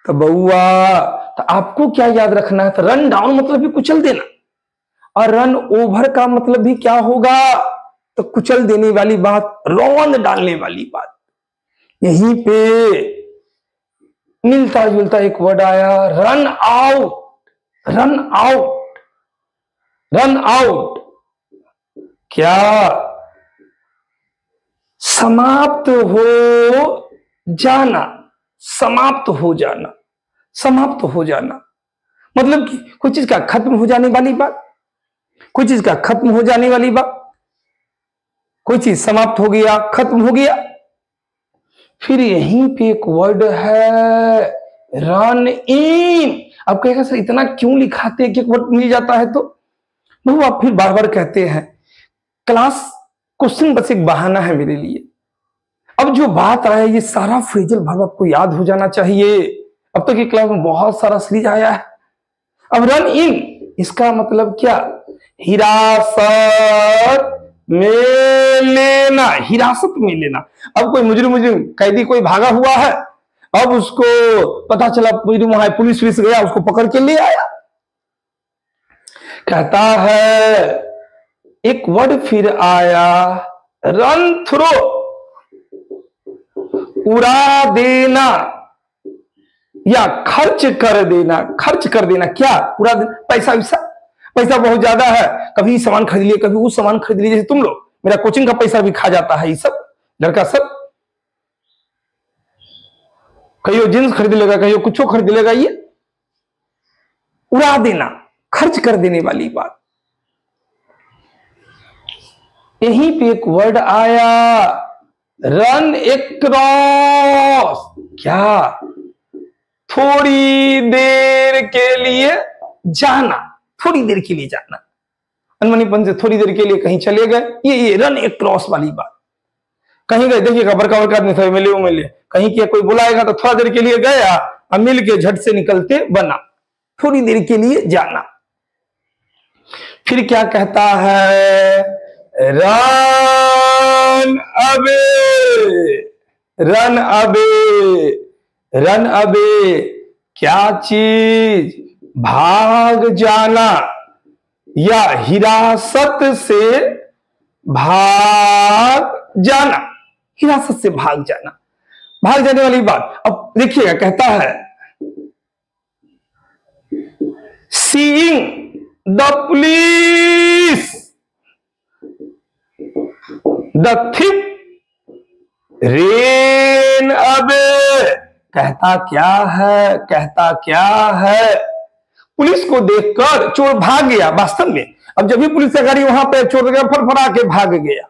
तो बउआ तो आपको क्या याद रखना है, तो रन डाउन मतलब भी कुचल देना, और रन ओवर का मतलब भी क्या होगा, तो कुचल देने वाली बात, रौंद डालने वाली बात। यहीं पे मिलता जुलता एक वर्ड आया, run out, run out, run out क्या, समाप्त हो जाना, समाप्त हो जाना, समाप्त हो जाना। मतलब कि कोई चीज का खत्म हो जाने वाली बात, कोई चीज का खत्म हो जाने वाली बात, कोई चीज समाप्त हो गया, खत्म हो गया। फिर यहीं पे एक वर्ड है रन इन। अब कहेगा सर इतना क्यों लिखाते हैं कि एक वर्ड मिल जाता है तो वो आप फिर बार बार कहते हैं। क्लास क्वेश्चन बस एक बहाना है मेरे लिए। अब जो बात आया ये सारा फ्रेजल वर्ब आपको याद हो जाना चाहिए। अब तक की क्लास में बहुत सारा सीरीज आया है। अब रन इन इसका मतलब क्या, हिरासत में लेना, हिरासत में लेना। अब कोई मुजरिम कैदी कोई भागा हुआ है, अब उसको पता चला मुजरिम वहां पुलिस गया, उसको पकड़ के ले आया। कहता है एक वर्ड फिर आया रन थ्रो, उड़ा देना या खर्च कर देना। खर्च कर देना क्या, उड़ा देना, पैसा पैसा बहुत ज्यादा है, कभी सामान खरीद लिए कभी वो सामान खरीद लिए। जैसे तुम लोग मेरा कोचिंग का पैसा भी खा जाता है, ये सब लड़का सब कहीं जींस खरीद लेगा, कहीं कुछ खरीद लेगा, ये उड़ा देना, खर्च कर देने वाली बात। यहीं पे एक वर्ड आया रन एक्रॉस, क्या, थोड़ी देर के लिए जाना, थोड़ी देर के लिए जाना, अनमनीपन से थोड़ी देर के लिए कहीं चले गए, ये रन एक्रॉस वाली बात। कहीं गए, देखिएगा बड़का आदमी था, मिले कहीं किया, कोई बुलाएगा तो थोड़ा देर के लिए गया और मिल के झट से निकलते बना, थोड़ी देर के लिए जाना। फिर क्या कहता है run away, run away, run away क्या चीज, भाग जाना या हिरासत से भाग जाना, हिरासत से भाग जाना, भाग जाने वाली बात। अब देखिएगा कहता है seeing the police the thief ran away. कहता क्या है, कहता क्या है, पुलिस को देखकर चोर भाग गया। वास्तव में अब जब भी पुलिस का गाड़ी वहां पे चोर गया, फड़फड़ा के भाग गया,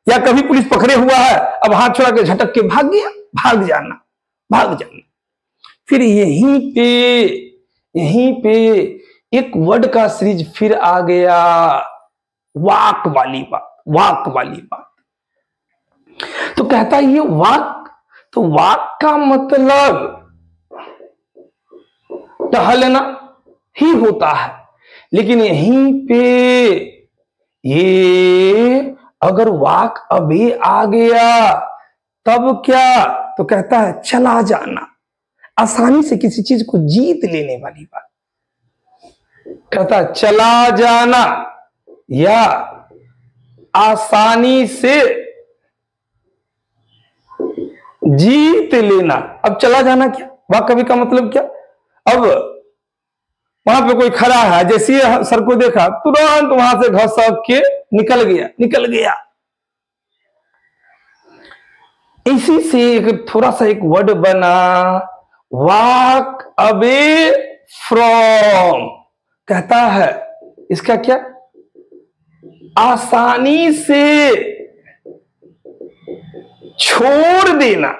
या कभी पुलिस पकड़े हुआ है अब हाथ छोड़ा के झटक के भाग गया, भाग जाना, भाग जाना। फिर यहीं पे एक वर्ड का सीरीज फिर आ गया, वाक वाली बात, वाक वाली बात। तो कहता है ये वाक, तो वाक का मतलब टहलना ही होता है, लेकिन यहीं पे ये अगर वाक अभी आ गया तब क्या, तो कहता है चला जाना, आसानी से किसी चीज को जीत लेने वाली बात। कहता है चला जाना या आसानी से जीत लेना। अब चला जाना क्या, वाक कभी का मतलब क्या, अब वहां पे कोई खड़ा है, जैसे सर को देखा तुरंत वहां से घसक के निकल गया। इसी से एक थोड़ा सा एक वर्ड बना वॉक अवे फ्रॉम। कहता है इसका क्या, आसानी से छोड़ देना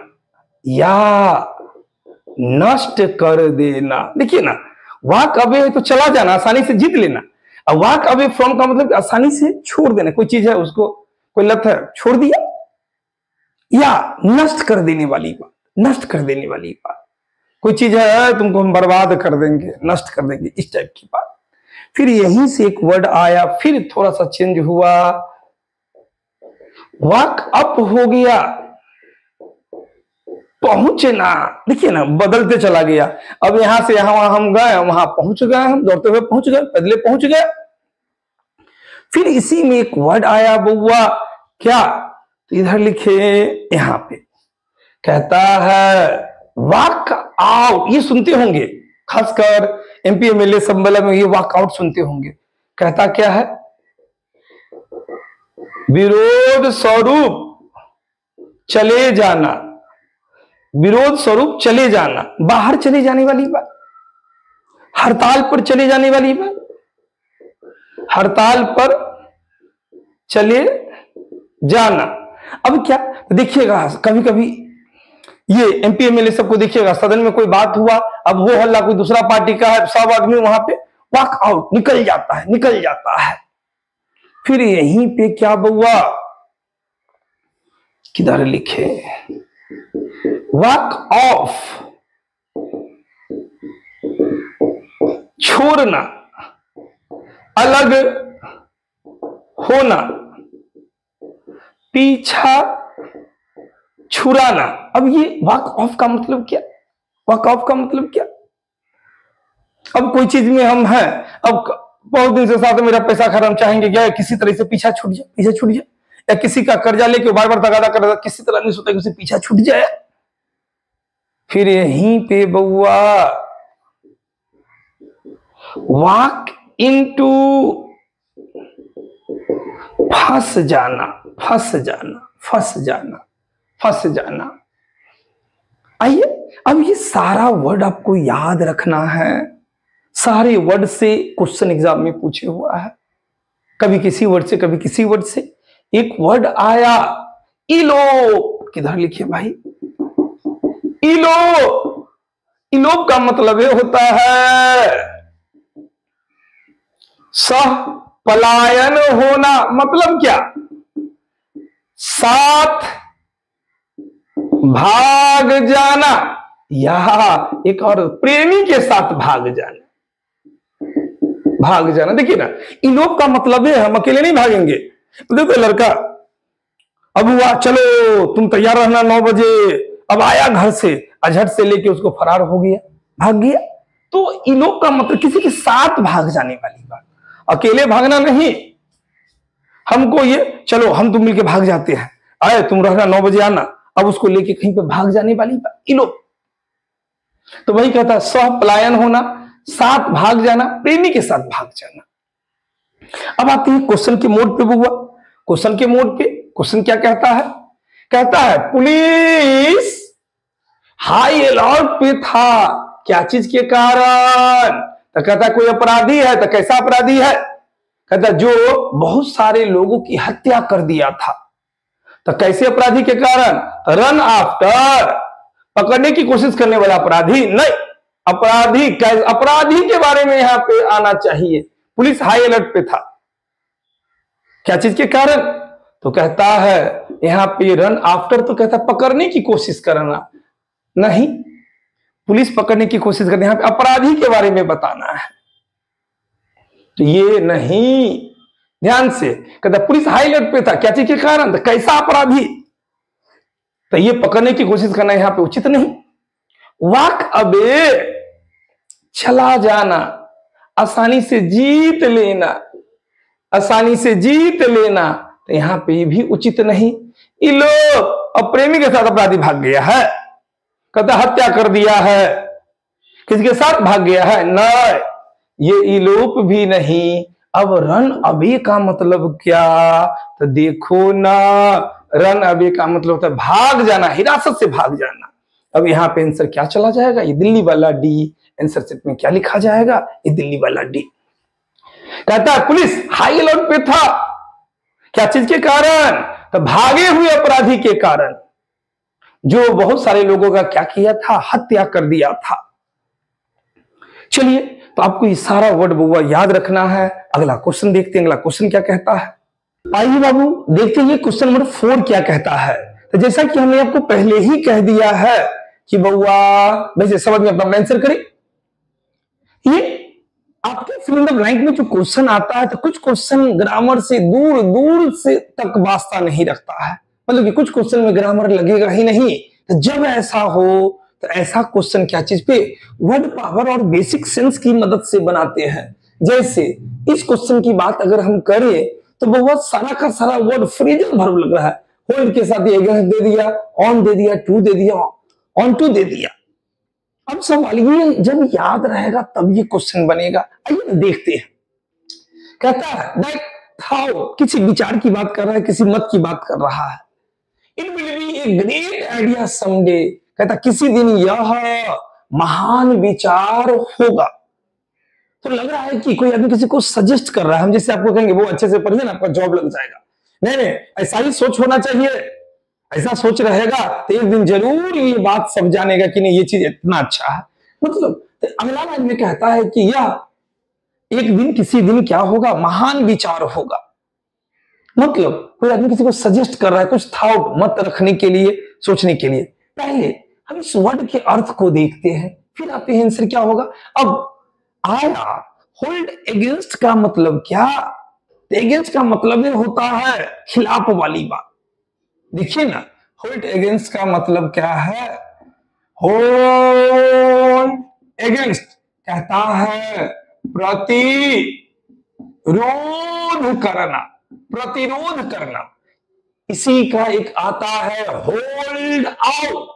या नष्ट कर देना। देखिए ना, वॉक अवे है तो चला जाना, आसानी से जीत लेना। अब वॉक अवे फ्रॉम का मतलब आसानी से छोड़ देना, कोई चीज है उसको, कोई लत है छोड़ दिया, या नष्ट कर देने वाली बात, नष्ट कर देने वाली बात। कोई चीज है तुमको हम बर्बाद कर देंगे, नष्ट कर देंगे, इस टाइप की बात। फिर यहीं से एक वर्ड आया, फिर थोड़ा सा चेंज हुआ, वॉक अप हो गया, पहुंचना। देखिए ना, बदलते चला गया। अब यहां से यहां हम गए, वहां पहुंच गए, हम दौड़ते हुए पहुंच गए, पैदले पहुंच गए। फिर इसी में एक वर्ड आया बउआ, क्या, तो इधर लिखे यहां पे, कहता है वॉक आउट। ये सुनते होंगे, खासकर एमपी एमएलए सम्मेलन में ये वॉक आउट सुनते होंगे। कहता क्या है, विरोध स्वरूप चले जाना, विरोध स्वरूप चले जाना, बाहर चले जाने वाली बात, हड़ताल पर चले जाने वाली बात, हड़ताल पर चले जाना। अब क्या देखिएगा, कभी कभी ये एमपी एमएलए सबको देखिएगा, सदन में कोई बात हुआ, अब हो हल्ला कोई दूसरा पार्टी का है, सब आदमी वहां पे वॉक आउट, निकल जाता है। फिर यहीं पे क्या बउआ, किधर लिखे, वॉक ऑफ, छोड़ना, अलग होना, पीछा छुड़ाना। अब ये वॉक ऑफ का मतलब क्या, वॉक ऑफ का मतलब क्या? अब कोई चीज में हम हैं, अब बहुत दिन से साथ मेरा पैसा खत्म, चाहेंगे क्या किसी तरह से पीछा छूट जाए, या किसी का कर्जा लेके बार बार तगादा कर रहा, किसी तरह नहीं सोचता कि उसे पीछा छूट जाए। फिर यहीं पे बउआ वॉक इनटू, फंस जाना। आइए, अब ये सारा वर्ड आपको याद रखना है। सारे वर्ड से क्वेश्चन एग्जाम में पूछे हुआ है, कभी किसी वर्ड से, कभी किसी वर्ड से। एक वर्ड आया इलोप, किधर लिखिए भाई, इलोप का मतलब ये होता है सह पलायन होना। मतलब क्या, साथ भाग जाना, या एक और प्रेमी के साथ भाग जाना। देखिए ना, इलोप का मतलब है हम अकेले नहीं भागेंगे। देखो लड़का अब हुआ, चलो तुम तैयार रहना 9 बजे, अब आया घर से, झट से लेके उसको फरार हो गया, भाग गया। तो इलोप का मतलब किसी के साथ भाग जाने वाली बात, अकेले भागना नहीं। हमको ये, चलो हम तुम मिलके भाग जाते हैं, आए तुम रहना 9 बजे आना, अब उसको लेके कहीं पे भाग जाने वाली बात, इलोप। तो वही कहता है सह पलायन होना, साथ भाग जाना, प्रेमी के साथ भाग जाना। अब आते हैं क्वेश्चन के मोड पे बुआ। क्वेश्चन के मोड पे क्वेश्चन क्या कहता है, कहता है पुलिस हाई अलर्ट पे था, क्या चीज के कारण? तो कहता है कोई अपराधी है, तो कैसा अपराधी है? कहता जो बहुत सारे लोगों की हत्या कर दिया था। तो कैसे अपराधी के कारण? रन आफ्टर, पकड़ने की कोशिश करने वाला अपराधी नहीं, अपराधी के बारे में यहां पे आना चाहिए। पुलिस हाई अलर्ट पे था, क्या चीज के कारण? तो कहता है यहां पे रन आफ्टर, तो कहता पकड़ने की कोशिश करना नहीं, पुलिस पकड़ने की कोशिश करनी, यहां पे अपराधी के बारे में बताना है। तो ये नहीं, ध्यान से कहता पुलिस हाई अलर्ट पे था, क्या चीज के कारण? तो कैसा अपराधी, तो ये पकड़ने की कोशिश करना यहां पे उचित नहीं। वॉक अवे, चला जाना, आसानी से जीत लेना, तो यहां पे भी उचित नहीं। इलोप, अब प्रेमी के साथ अपराधी भाग गया है, कहता हत्या कर दिया है, किसी के साथ भाग गया है, नहीं, ये इलोप भी नहीं। अब रन अवे का मतलब क्या? तो देखो ना, रन अवे का मतलब होता है भाग जाना, हिरासत से भाग जाना। अब यहाँ पे आंसर क्या चला जाएगा? ये दिल्ली वाला डी। आंसर सेट में क्या लिखा जाएगा? ये दिल्ली वाला डी। कहता है पुलिस हाई अलर्ट पे था, क्या चीज के कारण? तो भागे हुए अपराधी के कारण, जो बहुत सारे लोगों का क्या किया था? हत्या कर दिया था। चलिए, तो आपको ये सारा वर्ड बुआ याद रखना है। अगला क्वेश्चन देखते हैं, अगला क्वेश्चन क्या कहता है। आइए बाबू देखते हैं क्वेश्चन नंबर 4 क्या कहता है। तो जैसा कि हमने आपको पहले ही कह दिया है कि बउआ वैसे समझ में अपना आंसर करें। ये आपके फिल इन द ब्लैंक में जो क्वेश्चन आता है, तो कुछ क्वेश्चन ग्रामर से दूर दूर से तक वास्ता नहीं रखता है, मतलब कि कुछ क्वेश्चन में ग्रामर लगेगा ही नहीं। तो जब ऐसा हो तो ऐसा क्वेश्चन क्या चीज पे? वर्ड पावर और बेसिक सेंस की मदद से बनाते हैं। जैसे इस क्वेश्चन की बात अगर हम करें तो बहुत सारा का सारा वर्ड फ्रेजल वर्ब लग रहा है। होल्ड के साथ ये दे दिया, ऑन दे दिया, टू दे दिया, ऑन टू दे दिया। अब सवाल ये जब याद रहेगा तब ये क्वेश्चन बनेगा। आइए देखते हैं। कहता है दैट हाउ, किसी विचार की बात कर रहा है, किसी मत की बात कर रहा है। It will be a great idea someday, कहता किसी दिन यह महान विचार होगा। तो लग रहा है कि कोई आदमी किसी को सजेस्ट कर रहा है, हम जैसे आपको कहेंगे वो अच्छे से पढ़िए ना आपका जॉब लग जाएगा। नहीं नहीं, ऐसा ही सोच होना चाहिए। ऐसा सोच रहेगा तो एक दिन जरूर ये बात सब जानेगा कि नहीं ये चीज इतना अच्छा है। मतलब तो अगला लाइन में कहता है कि यह एक दिन किसी दिन क्या होगा, महान विचार होगा। मतलब कोई आदमी किसी को सजेस्ट कर रहा है कुछ थॉट मत रखने के लिए, सोचने के लिए। पहले हम इस वर्ड के अर्थ को देखते हैं, फिर आते हैं आंसर क्या होगा। अब आया होल्ड अगेंस्ट का मतलब क्या? अगेंस्ट का मतलब ये होता है खिलाफ वाली बात। देखिए ना, होल्ड अगेंस्ट का मतलब क्या है? होल्ड अगेंस्ट कहता है प्रतिरोध करना, प्रतिरोध करना। इसी का एक आता है होल्ड आउट,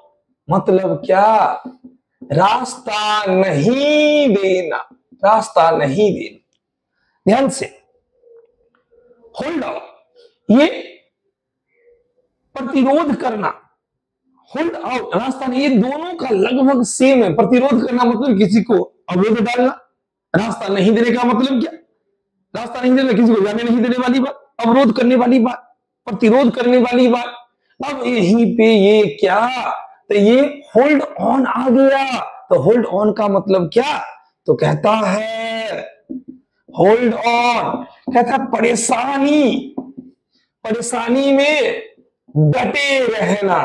मतलब क्या? रास्ता नहीं देना, रास्ता नहीं देना। ध्यान से, होल्ड आउट ये प्रतिरोध करना, होल्ड आउट रास्ता नहीं, ये दोनों का लगभग सेम है। प्रतिरोध करना मतलब किसी को अवरोध डालना, रास्ता नहीं देने का मतलब क्या? रास्ता नहीं देना, किसी को जाने नहीं देने वाली बात, अवरोध करने वाली बात, प्रतिरोध करने वाली बात। अब यहीं पे ये क्या, तो ये होल्ड ऑन आ गया। तो होल्ड ऑन का मतलब क्या? तो कहता है होल्ड ऑन, कहता है परेशानी, परेशानी में डटे रहना,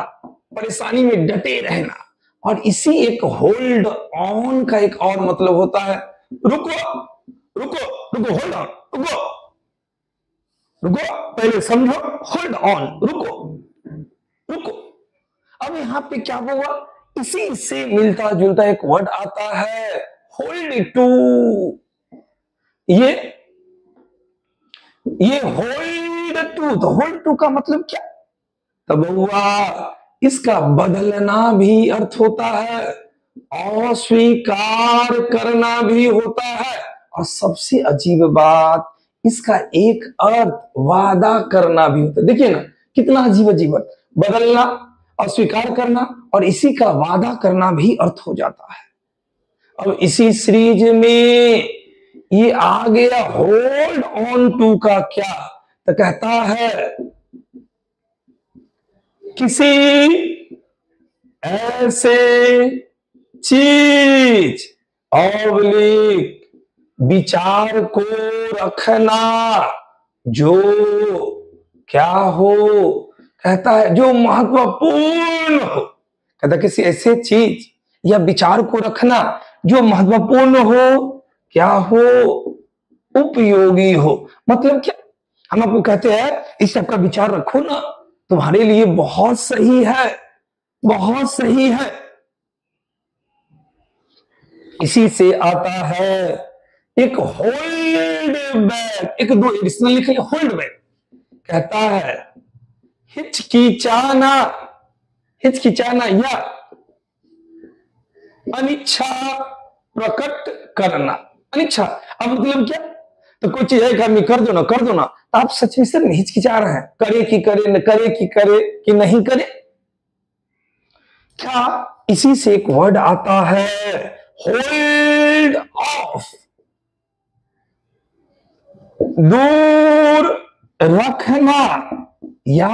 परेशानी में डटे रहना। और इसी एक होल्ड ऑन का एक और मतलब होता है रुको, रुको, रुको, होल्ड ऑन, रुको, रुको, पहले समझो, होल्ड ऑन, रुको, रुको। अब यहां पे क्या हुआ, इसी से मिलता जुलता एक वर्ड आता है होल्ड टू। ये होल्ड टू, तो होल्ड टू का मतलब क्या? तब हुआ इसका बदलना भी अर्थ होता है, अस्वीकार करना भी होता है, और सबसे अजीब बात इसका एक अर्थ वादा करना भी होता है। देखिए ना कितना अजीब अजीब, बदलना, अस्वीकार करना और इसी का वादा करना भी अर्थ हो जाता है। अब इसी सीरीज में ये आ गया होल्ड ऑन टू का क्या, तो कहता है किसी ऐसे चीज ऑब्लिक विचार को रखना जो क्या हो, कहता है जो महत्वपूर्ण हो। कहता किसी ऐसे चीज या विचार को रखना जो महत्वपूर्ण हो, क्या हो, उपयोगी हो। मतलब क्या, हम आपको कहते हैं इस टाइप का विचार रखो ना, तुम्हारे लिए बहुत सही है, बहुत सही है। इसी से आता है एक होल्ड बैक, एक दो एडिशनल लिखे होल्ड बैक। कहता है हिचकिचाना, हिचकिचाना या अनिच्छा प्रकट करना, अनिच्छा। अब मतलब क्या, तो कोई चीज एक आदमी कर दो ना, कर दो ना, तो आप सच में सर हिचकिचा रहे हैं, करे कि करे, न करे कि करे कि नहीं करे। क्या, इसी से एक वर्ड आता है होल्ड ऑफ, दूर रखना या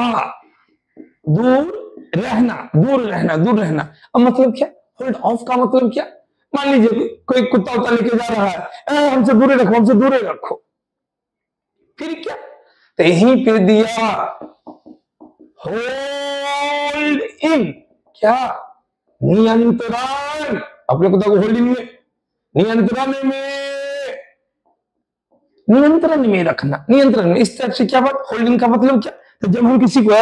दूर रहना, दूर रहना, दूर रहना। अब मतलब क्या, होल्ड ऑफ का मतलब क्या? मान लीजिए कोई कुत्ता उत्ता लेके जा रहा है, हमसे दूर रखो, हमसे दूर रखो। फिर क्या, तो यहीं पे दिया होल्ड इन, क्या, नियंत्रण। अपने कुत्ता को होल्ड इन में, नियंत्रण में, नियंत्रण में रखना, नियंत्रण में। इस तरह से क्या बात, होल्ड इन का मतलब क्या? तो जब हम किसी को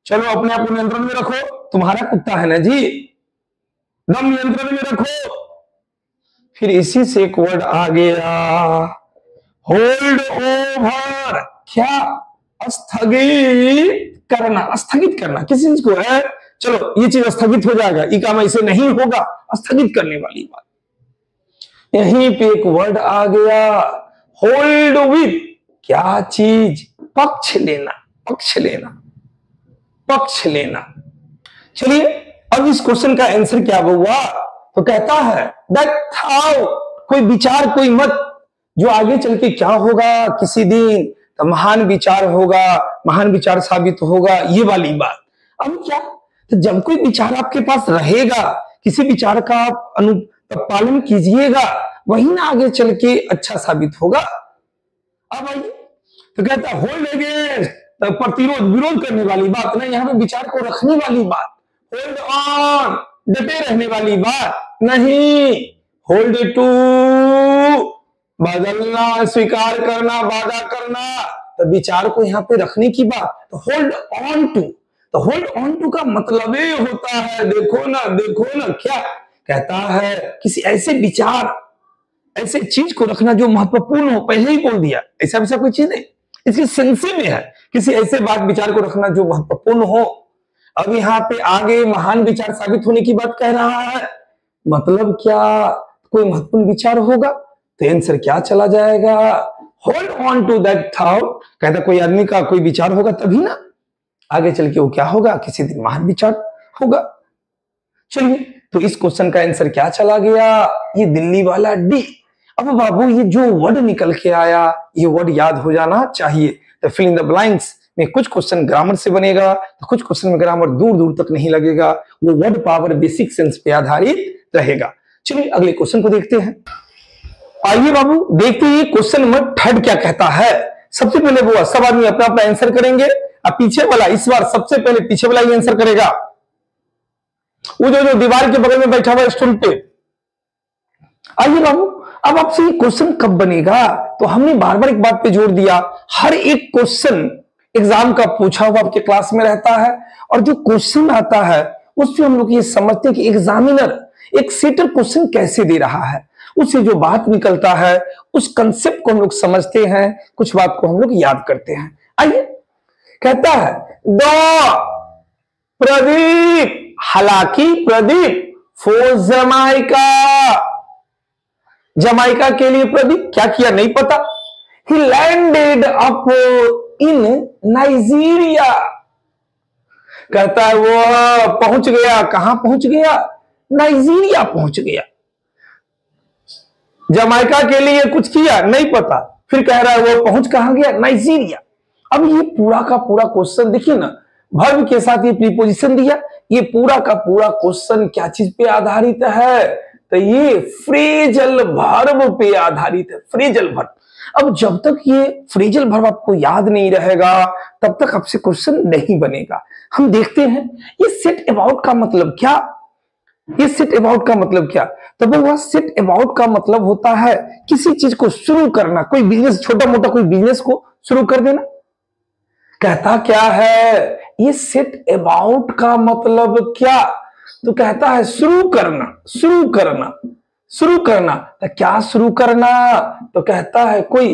चलो अपने आप को नियंत्रण में रखो, तुम्हारा कुत्ता है ना जी, दम नियंत्रण में रखो। फिर इसी से एक वर्ड आ गया होल्ड ओवर, क्या, स्थगित करना, स्थगित करना किसी चीज को है, चलो ये चीज स्थगित हो जाएगा, ये काम ऐसे नहीं होगा, स्थगित करने वाली बात। यहीं पे एक वर्ड आ गया होल्ड विथ, क्या चीज, पक्ष लेना, पक्ष लेना, पक्ष लेना। चलिए अब इस क्वेश्चन का आंसर क्या हुआ, तो कहता है दैट थाउट कोई विचार, कोई मत जो आगे चल के क्या होगा किसी दिन तो महान विचार होगा, महान विचार साबित होगा, ये वाली बात। अब क्या, तो जब कोई विचार आपके पास रहेगा, किसी विचार का आप पालन कीजिएगा, वही ना आगे चल के अच्छा साबित होगा। अब आइए तो कहता है होल्ड अगेंस्ट, तो प्रतिरोध, विरोध करने वाली बात नहीं, यहाँ पे विचार को रखने वाली बात। होल्ड ऑन, डटे रहने वाली बात नहीं। होल्ड टू, बदलना, स्वीकार करना, वादा करना, तो विचार को यहाँ पे रखने की बात। तो होल्ड ऑन टू, तो होल्ड ऑन टू का मतलब ये होता है, देखो ना क्या कहता है, किसी ऐसे विचार, ऐसे चीज को रखना जो महत्वपूर्ण हो। पहले ही बोल दिया, ऐसा वैसा कोई चीज नहीं, इसकी सेंसी में है, किसी ऐसे बात विचार को रखना जो महत्वपूर्ण हो। अब यहाँ पे आगे महान विचार साबित होने की बात कह रहा है, मतलब क्या, कोई महत्वपूर्ण विचार होगा तो आंसर क्या चला जाएगा, hold on to that thought. कहता कोई आदमी का कोई विचार होगा तभी ना आगे चल के वो क्या होगा, किसी दिन महान विचार होगा। चलिए, तो इस क्वेश्चन का आंसर क्या चला गया, ये दिल्ली वाला डी। अब बाबू ये जो वर्ड निकल के आया, ये वर्ड याद हो जाना चाहिए। तो फिल इन द ब्लैंक्स में कुछ क्वेश्चन ग्रामर से बनेगा, तो कुछ क्वेश्चन में ग्रामर दूर दूर तक नहीं लगेगा, वो वर्ड पावर बेसिक सेंस पे आधारित रहेगा। चलिए अगले क्वेश्चन को देखते हैं। आइए बाबू देखते हैं क्वेश्चन नंबर 3 क्या कहता है। सबसे पहले वो सब आदमी अपना अपना आंसर करेंगे, अब पीछे वाला इस बार सबसे पहले पीछे वाला ही आंसर करेगा, वो जो दीवार के बगल में बैठा हुआ स्टूल पे। आइए बाबू, अब आपसे ये क्वेश्चन कब बनेगा, तो हमने बार बार एक बात पे जोर दिया, हर एक क्वेश्चन एग्जाम का पूछा हुआ आपके क्लास में रहता है, और जो क्वेश्चन आता है उससे हम लोग ये समझते हैं कि एग्जामिनर एक सेटर क्वेश्चन कैसे दे रहा है, उससे जो बात निकलता है उस कंसेप्ट को हम लोग समझते हैं, कुछ बात को हम लोग याद करते हैं। आइए, कहता है द प्रदीप, हालांकि प्रदीप फॉर जमाइका, जमाइका के लिए प्रदीप क्या किया नहीं पता। ही लैंडेड अप इन नाइजीरिया, कहता है वो पहुंच गया, कहां पहुंच गया, नाइजीरिया पहुंच गया। जमाइका के लिए कुछ किया नहीं पता, फिर कह रहा है वो पहुंच कहां गया, नाइजीरिया। अब ये पूरा का पूरा क्वेश्चन देखिए ना, वर्ब के साथ ये प्रीपोजिशन दिया, ये पूरा का पूरा क्वेश्चन क्या चीज पे आधारित है, तो ये फ्रेजल वर्ब पे आधारित है, फ्रेजल वर्ब। अब जब तक ये फ्रेजल वर्ब आपको याद नहीं रहेगा तब तक आपसे क्वेश्चन नहीं बनेगा। हम देखते हैं ये सेट अबाउट का मतलब क्या, ये सेट अबाउट का मतलब क्या, तो वह सेट अबाउट का मतलब होता है किसी चीज को शुरू करना, कोई बिजनेस, छोटा मोटा कोई बिजनेस को शुरू कर देना। कहता क्या है, ये सेट अबाउट का मतलब क्या, तो कहता है शुरू करना, शुरू करना, शुरू करना। तो क्या शुरू करना, तो कहता है कोई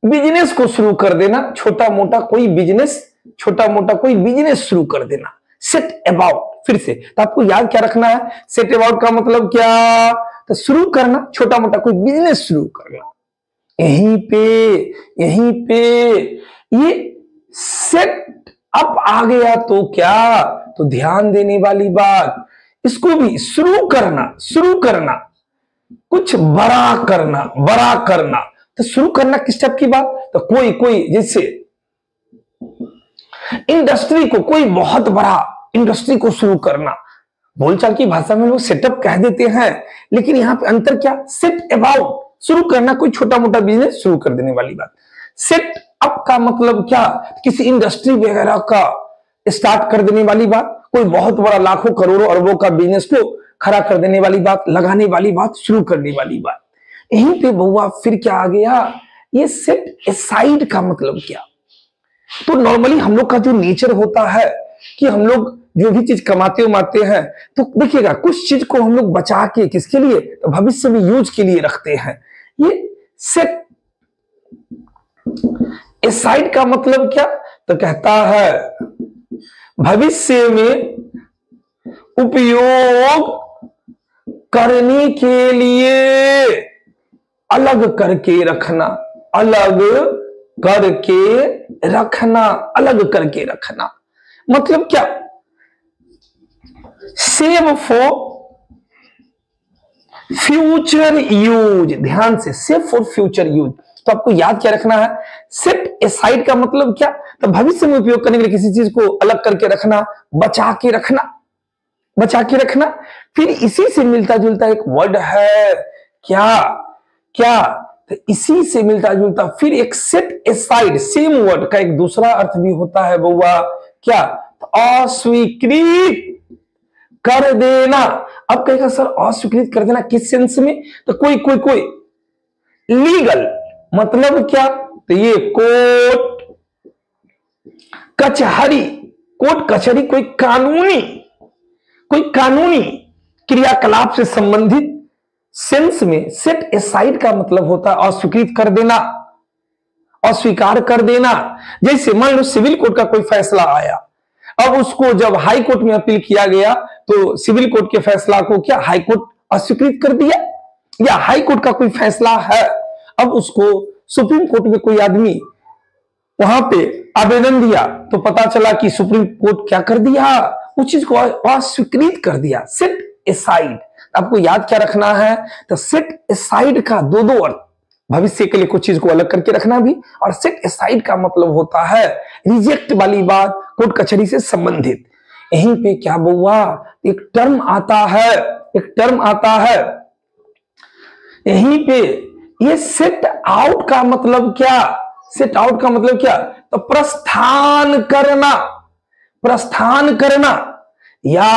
बिजनेस को शुरू कर देना, छोटा मोटा कोई बिजनेस, छोटा मोटा कोई बिजनेस शुरू कर देना। सेट अबाउट, फिर से तो आपको याद क्या रखना है, सेट अबाउट का मतलब क्या, तो शुरू करना, छोटा मोटा कोई बिजनेस शुरू करना। यहीं पे ये सेट अप आ गया तो क्या, तो ध्यान देने वाली बात, इसको भी शुरू करना, शुरू करना, कुछ बड़ा करना, बड़ा करना। तो शुरू करना किस टाइप की बात, तो कोई जैसे इंडस्ट्री को, कोई बहुत बड़ा इंडस्ट्री को शुरू करना। बोलचाल की भाषा में लोग सेटअप कह देते हैं, लेकिन यहां पे अंतर क्या, सेट अबाउट, शुरू करना, कोई छोटा मोटा बिजनेस शुरू कर देने वाली बात। सेट अप का मतलब क्या, किसी इंडस्ट्री वगैरह का स्टार्ट कर देने वाली बात, कोई बहुत बड़ा लाखों करोड़ों अरबों का बिजनेस को खड़ा कर देने वाली बात, लगाने वाली बात, शुरू करने वाली बात। यहीं पे बउआ फिर क्या आ गया, ये सेट असाइड का मतलब क्या। तो नॉर्मली हम लोग का जो नेचर होता है कि हम लोग जो भी चीज कमाते उमाते हैं, तो देखिएगा कुछ चीज को हम लोग बचा के किसके लिए, तो भविष्य में यूज के लिए रखते हैं। ये सेट असाइड का मतलब क्या, तो कहता है भविष्य में उपयोग करने के लिए अलग करके रखना, अलग करके रखना, अलग करके रखना। मतलब क्या, सेव फॉर फ्यूचर यूज, ध्यान से फॉर फ्यूचर यूज। तो आपको याद क्या रखना है, सेट एसाइड का मतलब क्या, तो भविष्य में उपयोग करने के लिए किसी चीज को अलग करके रखना, बचा के रखना, बचा के रखना। फिर इसी से मिलता जुलता एक वर्ड है क्या, क्या, तो इसी से मिलता जुलता फिर एक सेट एसाइड, सेम वर्ड का एक दूसरा अर्थ भी होता है बउआ क्या, तो अस्वीकृत कर देना। अब कहेगा सर अस्वीकृत कर देना किस सेंस में, तो कोई कोई कोई लीगल मतलब क्या, तो ये कोर्ट कचहरी, कोर्ट कचहरी कोई कानूनी क्रियाकलाप से संबंधित सेंस में सेट एसाइड का मतलब होता है अस्वीकृत कर देना, अस्वीकार कर देना। जैसे मान लो सिविल कोर्ट का कोई फैसला आया, अब उसको जब हाई कोर्ट में अपील किया गया तो सिविल कोर्ट के फैसला को क्या हाई कोर्ट अस्वीकृत कर दिया, या हाई कोर्ट का कोई फैसला है, अब उसको सुप्रीम कोर्ट में कोई आदमी वहां पे आवेदन दिया तो पता चला कि सुप्रीम कोर्ट क्या कर दिया, उस चीज को अस्वीकृत कर दिया, सेट एसाइड। आपको याद क्या रखना है, तो सेट एसाइड का दो अर्थ, भविष्य के लिए कुछ चीज को अलग करके रखना भी, और सेट एसाइड का मतलब होता है रिजेक्ट वाली बात, कोर्ट कचहरी से संबंधित। यहीं पे क्या बउआ एक टर्म आता है, एक टर्म आता है यहीं पे, ये सेट आउट का मतलब क्या, सेट आउट का मतलब क्या, तो प्रस्थान करना, प्रस्थान करना या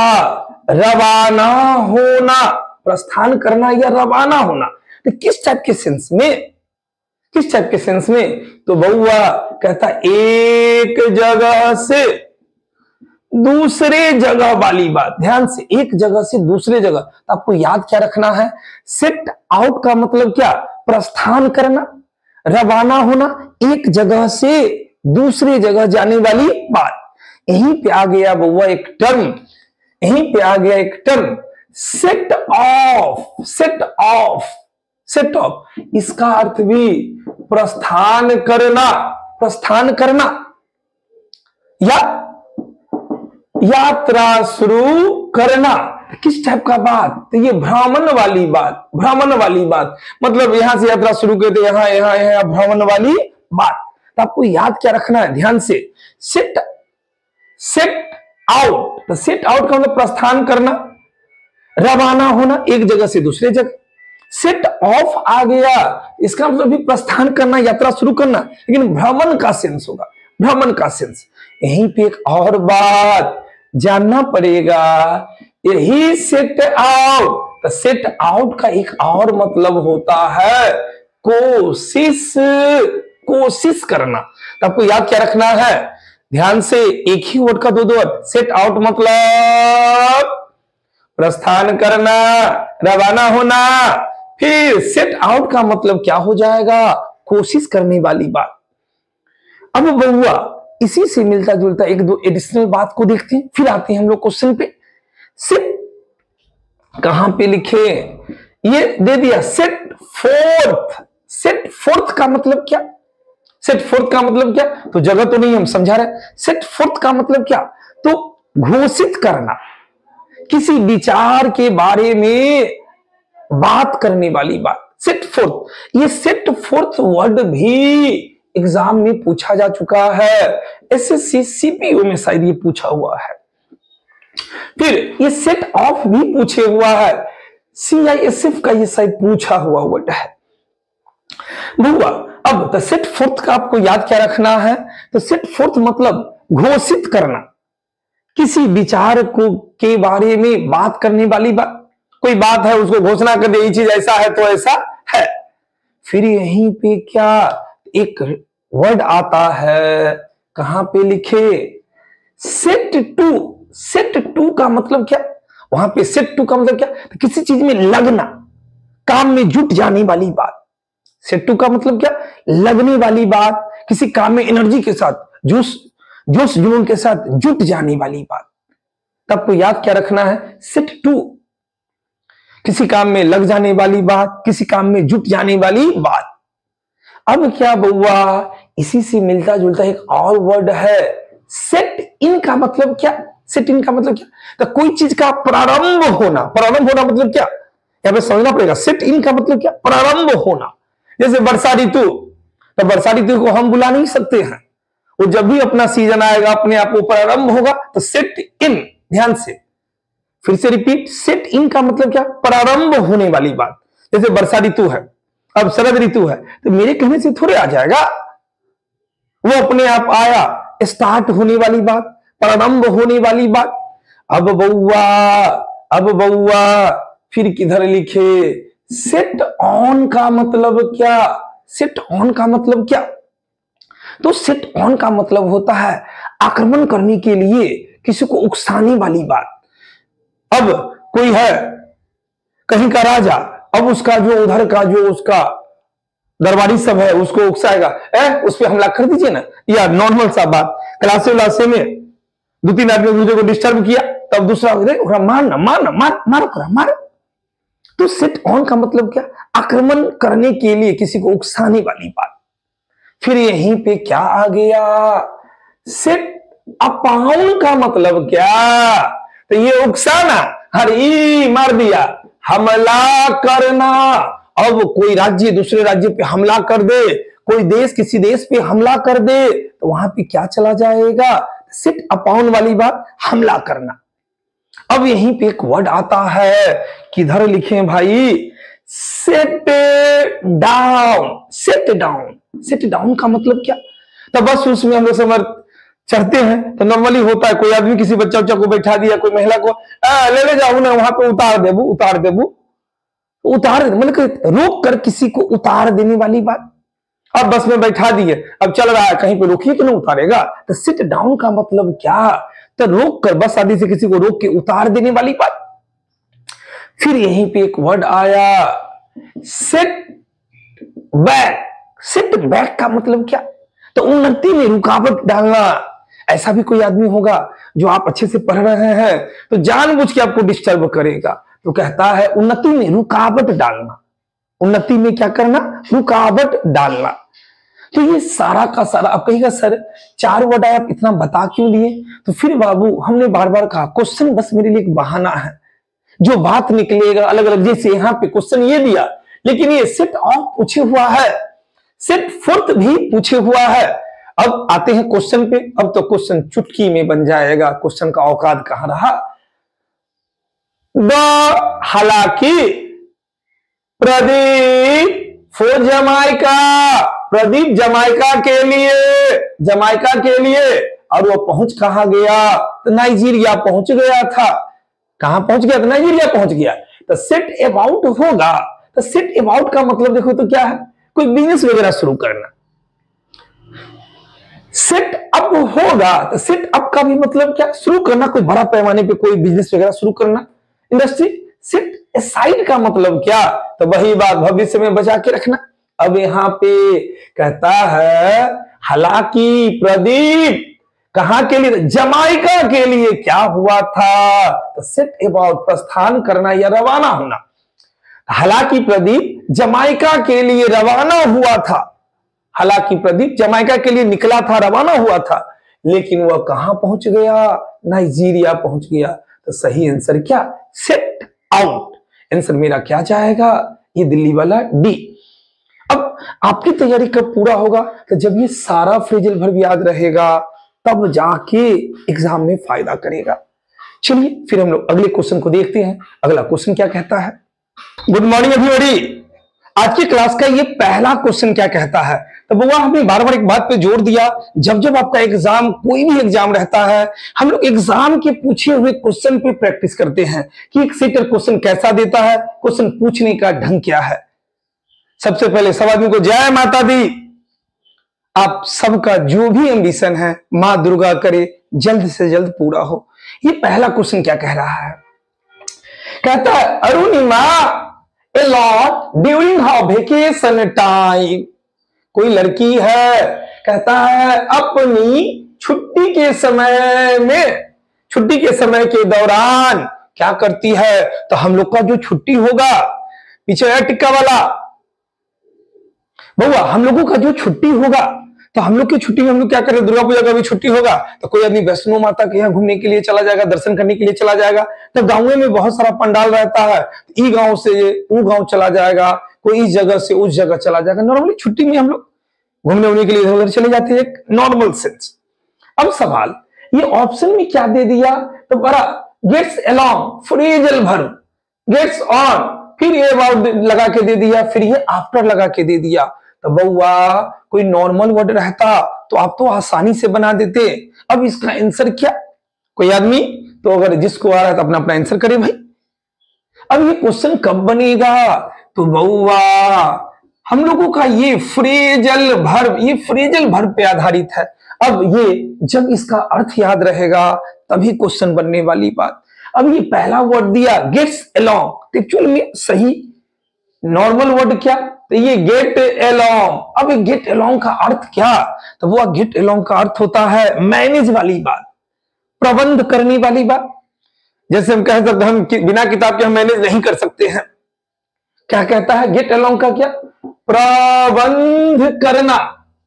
रवाना होना, प्रस्थान करना या रवाना होना। तो किस टाइप के सेंस में, किस टाइप के सेंस में, तो बउआ कहता एक जगह से दूसरे जगह वाली बात, ध्यान से एक जगह से दूसरे जगह। तो आपको याद क्या रखना है, सेट आउट का मतलब क्या, प्रस्थान करना, रवाना होना, एक जगह से दूसरे जगह जाने वाली बात। यहीं पे आ गया बउआ एक टर्म, यहीं पे आ गया एक term set of, set of, set of, इसका अर्थ भी प्रस्थान करना, प्रस्थान करना या यात्रा शुरू करना। किस टाइप का बात, तो ये भ्रमण वाली बात, भ्रमण वाली बात, मतलब यहां से यात्रा शुरू करते यहां यहां यहां भ्रमण वाली बात। तो आपको याद क्या रखना है, ध्यान से, सेट, सेट आउट, तो सेट आउट का मतलब प्रस्थान करना, रवाना होना एक जगह से दूसरे जगह। सेट ऑफ आ गया, इसका मतलब भी प्रस्थान करना, यात्रा शुरू करना, लेकिन भ्रमण का सेंस होगा, भ्रमण का सेंस। यहीं पे एक और बात जानना पड़ेगा, यही सेट आउट, तो सेट आउट का एक और मतलब होता है कोशिश, कोशिश करना। तो आपको याद क्या रखना है, ध्यान से, एक ही वर्ड का दो अर्थ, सेट आउट मतलब प्रस्थान करना, रवाना होना, फिर सेट आउट का मतलब क्या हो जाएगा, कोशिश करने वाली बात। अब बउआ इसी से मिलता जुलता एक दो एडिशनल बात को देखते हैं, फिर आते हैं हम लोग क्वेश्चन पे। सेट कहां पे लिखे, ये दे दिया सेट फोर्थ, सेट फोर्थ का मतलब क्या, सेट फोर्थ का मतलब क्या, तो जगह तो नहीं हम समझा रहे। सेट फोर्थ का मतलब क्या, तो घोषित करना, किसी विचार के बारे में बात करने वाली बात, सेट फोर्थ। ये सेट फोर्थ वर्ड भी एग्जाम में पूछा जा चुका है, एसएससी सीपीओ में शायद ये पूछा हुआ है। फिर ये सेट ऑफ भी पूछे हुआ है, सीआईएसएफ का ये शायद पूछा हुआ वर्ड है। बुआ अब तो सेट फोर्थ का आपको याद क्या रखना है, तो सेट फोर्थ मतलब घोषित करना, किसी विचार को के बारे में बात करने वाली बात, कोई बात है उसको घोषणा कर दे, ये चीज ऐसा है तो ऐसा है। फिर यहीं पे क्या एक वर्ड आता है, कहां पे लिखे, सेट टू, सेट टू का मतलब क्या, वहां पे सेट टू का मतलब क्या, तो किसी चीज में लगना, काम में जुट जाने वाली बात। सेट टू का मतलब क्या, लगने वाली बात, किसी काम में एनर्जी के साथ, जोश जुनून के साथ जुट जाने वाली बात। तब तो याद क्या रखना है, सेट टू, किसी काम में लग जाने वाली बात, किसी काम में जुट जाने वाली बात। अब क्या बउआ इसी से मिलता जुलता एक और वर्ड है, सेट इन का मतलब क्या, सेट इन का मतलब क्या, तो कोई चीज का प्रारंभ होना, प्रारंभ होना मतलब क्या, यहां पे समझना पड़ेगा। सेट इन का मतलब क्या? प्रारंभ होना। जैसे वर्षा ऋतु, तो वर्षा ऋतु को हम बुला नहीं सकते हैं, वो जब भी अपना सीजन आएगा अपने आप वो प्रारंभ होगा। तो सेट इन, ध्यान से फिर से रिपीट, सेट इन का मतलब क्या? प्रारंभ होने वाली बात। जैसे वर्षा ऋतु है, अब शरद ऋतु है, तो मेरे कहने से थोड़े आ जाएगा, वो अपने आप आया, स्टार्ट होने वाली बात, प्रारंभ होने वाली बात। अब बउआ फिर किधर लिखे? सेट ऑन का मतलब क्या? सेट ऑन का मतलब क्या? तो सेट ऑन का मतलब होता है आक्रमण करने के लिए, किसी को उकसाने वाली बात। अब कोई है कहीं का राजा, अब उसका जो उधर का जो उसका दरबारी सब है उसको उकसाएगा, उस पर हमला कर दीजिए ना। या नॉर्मल सा बात, क्लासे उलासे में 2-3 आदमी दूसरे को डिस्टर्ब किया, तब दूसरा मारना मारना मार मारो मारो। तो सेट ऑन का मतलब क्या? आक्रमण करने के लिए, किसी को उकसाने वाली बात। फिर यहीं पे क्या आ गया? सेट अपॉन का मतलब क्या? तो ये उकसाना, हरी मार दिया, हमला करना। अब कोई राज्य दूसरे राज्य पे हमला कर दे, कोई देश किसी देश पे हमला कर दे, तो वहां पे क्या चला जाएगा? सेट अपॉन वाली बात, हमला करना। अब यहीं पे एक वर्ड आता है, किधर लिखें भाई? Set down. Set down, set down का मतलब क्या? तो बस उसमें हम लोग समझ चढ़ते हैं तो नॉर्मली होता है, कोई आदमी किसी बच्चा उच्चा को बैठा दिया, कोई महिला को ले जाओ ना वहां पे, उतार देबू मतलब रोक कर किसी को उतार देने वाली बात। अब बस में बैठा दिए, अब चल रहा है, कहीं पे रोकिए कि नहीं उतारेगा। तो सिट डाउन का मतलब क्या? तो रोक कर, बस आदि से किसी को रोक के उतार देने वाली बात। फिर यहीं पे एक वर्ड आया, सेट बैक। सेट बैक का मतलब क्या? तो उन्नति में रुकावट डालना। ऐसा भी कोई आदमी होगा जो आप अच्छे से पढ़ रहे हैं तो जानबूझ के आपको डिस्टर्ब करेगा, तो कहता है उन्नति में रुकावट डालना। उन्नति में क्या करना? रुकावट डालना। तो ये सारा का सारा, आप कहिएगा सर 4 वर्ड आए, आप इतना बता क्यों लिए? तो फिर बाबू हमने बार बार कहा, क्वेश्चन बस मेरे लिए एक बहाना है, जो बात निकलेगा अलग अलग। जैसे यहां पे क्वेश्चन ये दिया, लेकिन ये सेट ऑफ पूछे हुआ है, सेट फोर्थ भी पूछे हुआ है। अब आते हैं क्वेश्चन पे। अब तो क्वेश्चन चुटकी में बन जाएगा, क्वेश्चन का औकात कहां रहा। हालांकि Pradeep for Jamaica, Pradeep Jamaica के लिए, और वो पहुंच कहां गया? तो नाइजीरिया पहुंच गया था। कहां पहुंच गया? तो नाइजीरिया पहुंच गया। तो सेट अबाउट होगा। तो सेट अबाउट का मतलब देखो तो क्या है? कोई बिजनेस वगैरह शुरू करना। सेट अप होगा, तो सेट अप का भी मतलब क्या? शुरू करना, कोई बड़ा पैमाने पे कोई बिजनेस वगैरह शुरू करना, इंडस्ट्री। सेट असाइड का मतलब क्या? तो वही बात, भविष्य में बचा के रखना। अब यहां पे कहता है हालांकि प्रदीप कहां के लिए? जमाइका के लिए क्या हुआ था? तो सेट अबाउट, प्रस्थान करना या रवाना होना। हालांकि प्रदीप जमाइका के लिए रवाना हुआ था। हालांकि प्रदीप जमाइका के लिए निकला था, रवाना हुआ था, लेकिन वह कहां पहुंच गया? नाइजीरिया पहुंच गया। तो सही आंसर क्या? Set out. आंसर मेरा क्या जाएगा? ये दिल्ली वाला डी। अब आपकी तैयारी कब पूरा होगा? तो जब ये सारा फ्रेजल वर्ब याद रहेगा, तब जाके एग्जाम में फायदा करेगा। चलिए फिर हम लोग अगले क्वेश्चन को देखते हैं। अगला क्वेश्चन क्या कहता है? Good morning everybody. आज की क्लास का ये पहला क्वेश्चन क्या कहता है? तो बुआ हमने बार बार एक बात पे जोर दिया, जब जब आपका एग्जाम, कोई भी एग्जाम रहता है, हम लोग एग्जाम के पूछे हुए क्वेश्चन पे प्रैक्टिस करते हैं कि एक सेटर क्वेश्चन कैसा देता है, क्वेश्चन पूछने का ढंग क्या है। सबसे पहले सब आदमी को जय माता दी। आप सबका जो भी एम्बिशन है, मां दुर्गा करे जल्द से जल्द पूरा हो। ये पहला क्वेश्चन क्या कह रहा है? कहता है Arunima a lot during her vacation time। कोई लड़की है, कहता है अपनी छुट्टी के समय के दौरान क्या करती है? तो हम लोग का जो छुट्टी होगा, पीछे है टिक्का वाला, बउआ हम लोगों का जो छुट्टी होगा, तो हम लोग की छुट्टी में हम लोग क्या करें, दुर्गा पूजा का भी छुट्टी होगा तो कोई आदमी वैष्णो माता के यहाँ घूमने के लिए चला जाएगा, दर्शन करने के लिए चला जाएगा। तो गाँव में बहुत सारा पंडाल रहता है, ई गांव से वो गांव चला जाएगा, कोई इस जगह से उस जगह चला जाएगा। नॉर्मली छुट्टी में हम लोग घूमने उमने के लिए इधर उधर चले जाते हैं, एक नॉर्मल सेंस। अब सवाल ये ऑप्शन में क्या दे दिया, तो बड़ा gets along, phrasal verb, gets on, फिर ये अबाउट लगा के दे दिया, फिर ये आफ्टर लगा के दे दिया। तो बउआ कोई नॉर्मल वर्ड रहता तो आप तो आसानी से बना देते। अब इसका आंसर क्या, कोई आदमी तो अगर जिसको आ रहा है तो अपना अपना आंसर करे भाई। अब ये क्वेश्चन कब बनेगा, तो बउआ हम लोगों का ये फ्रेजल वर्ब, ये फ्रेजल वर्ब पे आधारित है। अब ये जब इसका अर्थ याद रहेगा तभी क्वेश्चन बनने वाली बात। अब ये पहला वर्ड दिया गेट्स अलोंग, तो एक्चुअल में सही नॉर्मल वर्ड क्या, तो ये गेट अलोंग। अब गेट अलोंग का अर्थ क्या, तो वो गेट अलोंग का अर्थ होता है मैनेज वाली बात, प्रबंध करने वाली बात। जैसे हम कह सकते हैं हम बिना किताब के हम मैनेज नहीं कर सकते हैं। क्या कहता है गेट अलोंग का क्या, प्रबंध करना,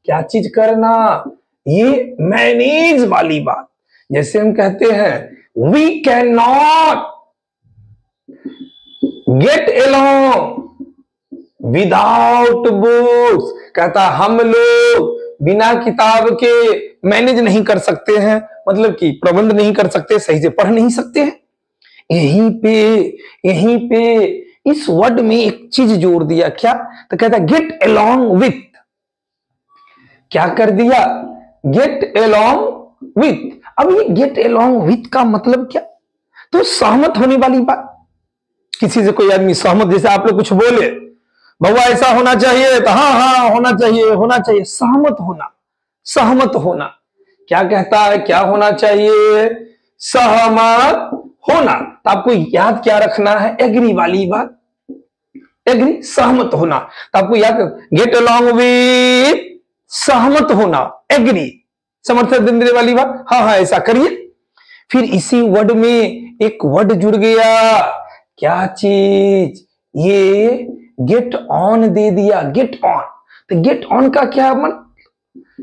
क्या चीज करना, ये मैनेज वाली बात। जैसे हम कहते हैं we can not get along without books, कहता हम लोग बिना किताब के मैनेज नहीं कर सकते हैं, मतलब कि प्रबंध नहीं कर सकते, सही से पढ़ नहीं सकते हैं। यहीं पे इस वर्ड में एक चीज जोड़ दिया, क्या, तो कहता गेट अलोंग विथ, क्या कर दिया, गेट अलोंग विथ। अब ये गेट अलोंग विथ का मतलब क्या, तो सहमत होने वाली बात। किसी से कोई आदमी सहमत, जैसे आप लोग कुछ बोले बउआ ऐसा होना चाहिए तो हाँ हाँ होना चाहिए, होना चाहिए, सहमत होना, सहमत होना। क्या कहता है, क्या होना चाहिए, सहमत होना। तो आपको याद क्या रखना है, एग्री वाली बात, एग्री, सहमत होना। तो आपको याद गेट अलोंग विथ, सहमत होना, एग्री, समर्थन देने वाली बात, हाँ हाँ ऐसा करिए। फिर इसी वर्ड में एक वर्ड जुड़ गया, क्या चीज, ये गेट ऑन दे दिया, गेट ऑन। तो गेट ऑन का क्या मन,